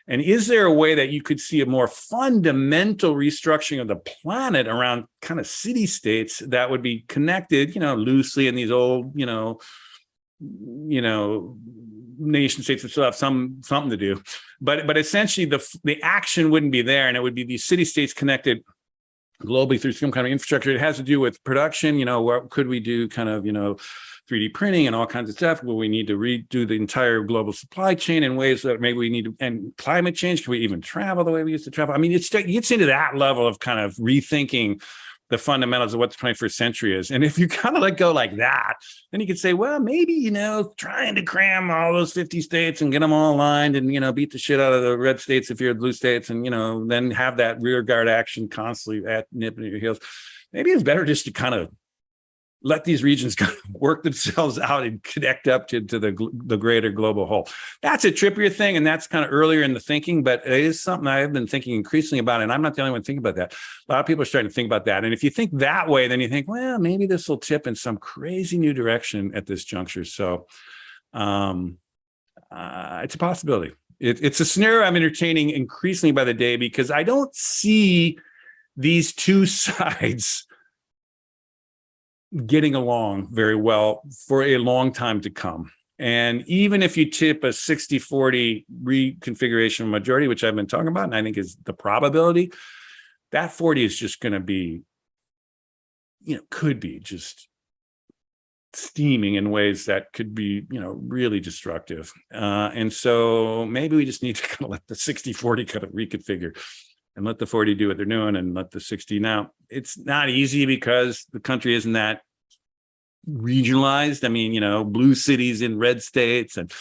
Speaker 2: And is there a way that you could see a more fundamental restructuring of the planet around kind of city states that would be connected, you know, loosely in these old, you know, nation states that still have something to do, but essentially the action wouldn't be there, and it would be these city states connected globally through some kind of infrastructure. It has to do with production. You know, what could we do? Kind of, you know, 3D printing and all kinds of stuff. Will we need to redo the entire global supply chain in ways that maybe we need to, and climate change? Can we even travel the way we used to travel? I mean, it gets into that level of kind of rethinking the fundamentals of what the 21st century is. And if you kind of let go like that, then you could say, well, maybe, you know, trying to cram all those 50 states and get them all aligned and, you know, beat the shit out of the red states if you're blue states, and, you know, then have that rear guard action constantly nipping at your heels. Maybe it's better just to kind of let these regions kind of work themselves out and connect up to the greater global whole. That's a trippier thing, and that's kind of earlier in the thinking, but it is something I've been thinking increasingly about, and I'm not the only one thinking about that. A lot of people are starting to think about that. And if you think that way, then you think, well, maybe this will tip in some crazy new direction at this juncture. So it's a possibility. It's a scenario I'm entertaining increasingly by the day, because I don't see these two sides getting along very well for a long time to come. And even if you tip a 60-40 reconfiguration majority, which I've been talking about, and I think is the probability, that 40 is just going to be, you know, could be just steaming in ways that could be, you know, really destructive. And so maybe we just need to kind of let the 60-40 kind of reconfigure and let the 40 do what they're doing and let the 60. Now, it's not easy because the country isn't that regionalized. I mean, you know, blue cities in red states and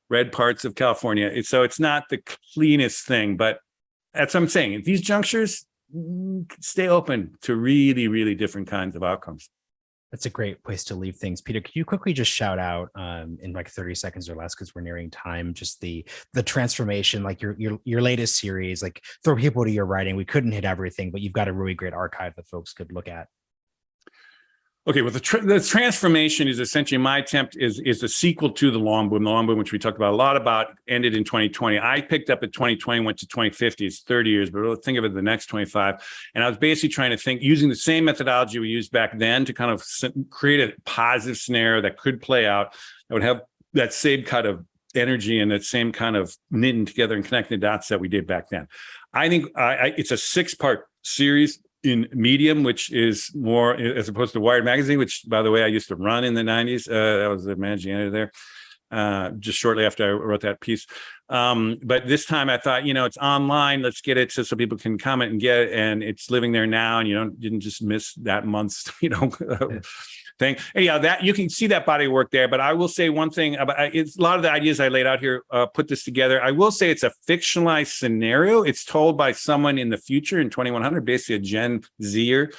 Speaker 2: red parts of California. So it's not the cleanest thing, but that's what I'm saying. At these junctures, stay open to really, really different kinds of outcomes.
Speaker 1: That's a great place to leave things. Peter, could you quickly just shout out in like 30 seconds or less, because we're nearing time, just the transformation, like your latest series, like throw people to your writing. We couldn't hit everything, but you've got a really great archive that folks could look at.
Speaker 2: Okay, well, the transformation is essentially my attempt is a sequel to the Long Boom, which we talked about a lot about, ended in 2020. I picked up at 2020, went to 2050. It's 30 years, but we'll think of it the next 25. And I was basically trying to think, using the same methodology we used back then, to kind of create a positive scenario that could play out, that would have that same kind of energy and that same kind of knitting together and connecting the dots that we did back then. I think it's a 6-part series in Medium, which is more, as opposed to Wired Magazine, which, by the way, I used to run in the 90s. I was the managing editor there just shortly after I wrote that piece. But this time I thought, you know, it's online. Let's get it so people can comment and get it. And it's living there now. And you didn't just miss that month's, you know, thing. Anyhow, that you can see that body of work there. But I will say one thing about it's a lot of the ideas I laid out here, put this together. I will say it's a fictionalized scenario. It's told by someone in the future in 2100, basically a Gen Zer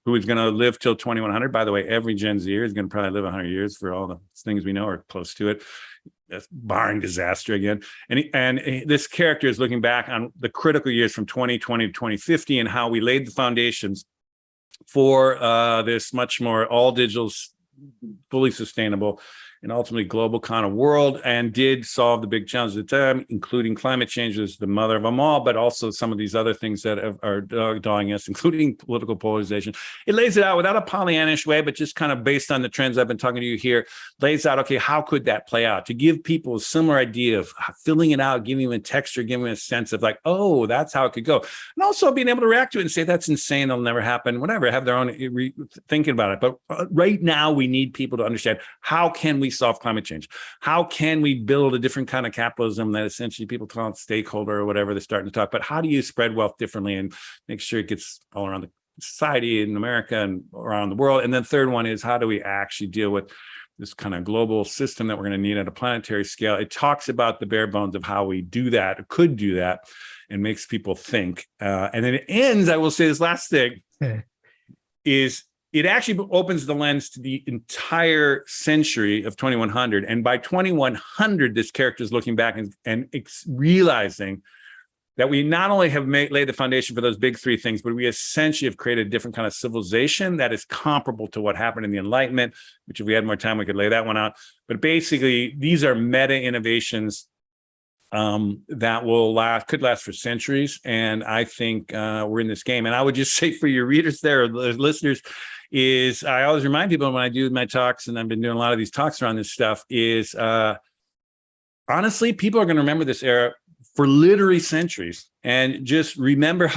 Speaker 2: who is going to live till 2100. By the way, every Gen Zer is going to probably live 100 years for all the things we know, or close to it. That's barring disaster again. And this character is looking back on the critical years from 2020 to 2050 and how we laid the foundations for this much more all digital, fully sustainable, and ultimately global kind of world, and did solve the big challenges at the time, including climate change is the mother of them all, but also some of these other things that are dogging us, including political polarization. It lays it out without a Pollyannish way, but just kind of based on the trends I've been talking to you here, lays out, okay, how could that play out? To give people a similar idea of filling it out, giving them a texture, giving them a sense of like, oh, that's how it could go. And also being able to react to it and say, that's insane, that'll never happen, whatever, have their own thinking about it. But right now, we need people to understand, how can we solve climate change? How can we build a different kind of capitalism that essentially people call it stakeholder or whatever they're starting to talk about? How do you spread wealth differently and make sure it gets all around the society in America and around the world? And then third one is, how do we actually deal with this kind of global system that we're going to need at a planetary scale? It talks about the bare bones of how we do that, or could do that, and makes people think. And then it ends, I will say this last thing, is it actually opens the lens to the entire century of 2100. And by 2100, this character is looking back and realizing that we not only have laid the foundation for those big three things, but we essentially have created a different kind of civilization that is comparable to what happened in the Enlightenment, which if we had more time, we could lay that one out. But basically, these are meta innovations that could last for centuries. And I think we're in this game. And I would just say for your readers there, or the listeners, is I always remind people when I do my talks, and I've been doing a lot of these talks around this stuff, is honestly, people are going to remember this era for literally centuries, and just remember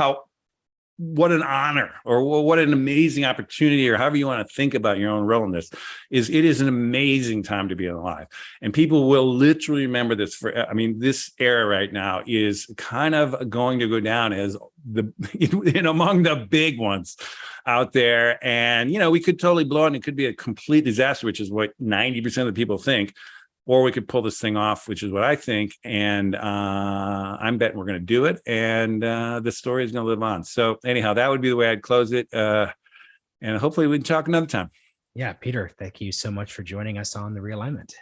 Speaker 2: what an honor, or what an amazing opportunity, or however you want to think about your own role in this, is. It is an amazing time to be alive. And people will literally remember this this era right now is kind of going to go down as among the big ones out there. And, we could totally blow it and it could be a complete disaster, which is what 90% of the people think. Or we could pull this thing off, which is what I think. And I'm betting we're going to do it. And the story is going to live on. So anyhow, that would be the way I'd close it. And hopefully we can talk another time.
Speaker 1: Yeah, Peter, thank you so much for joining us on The Realignment.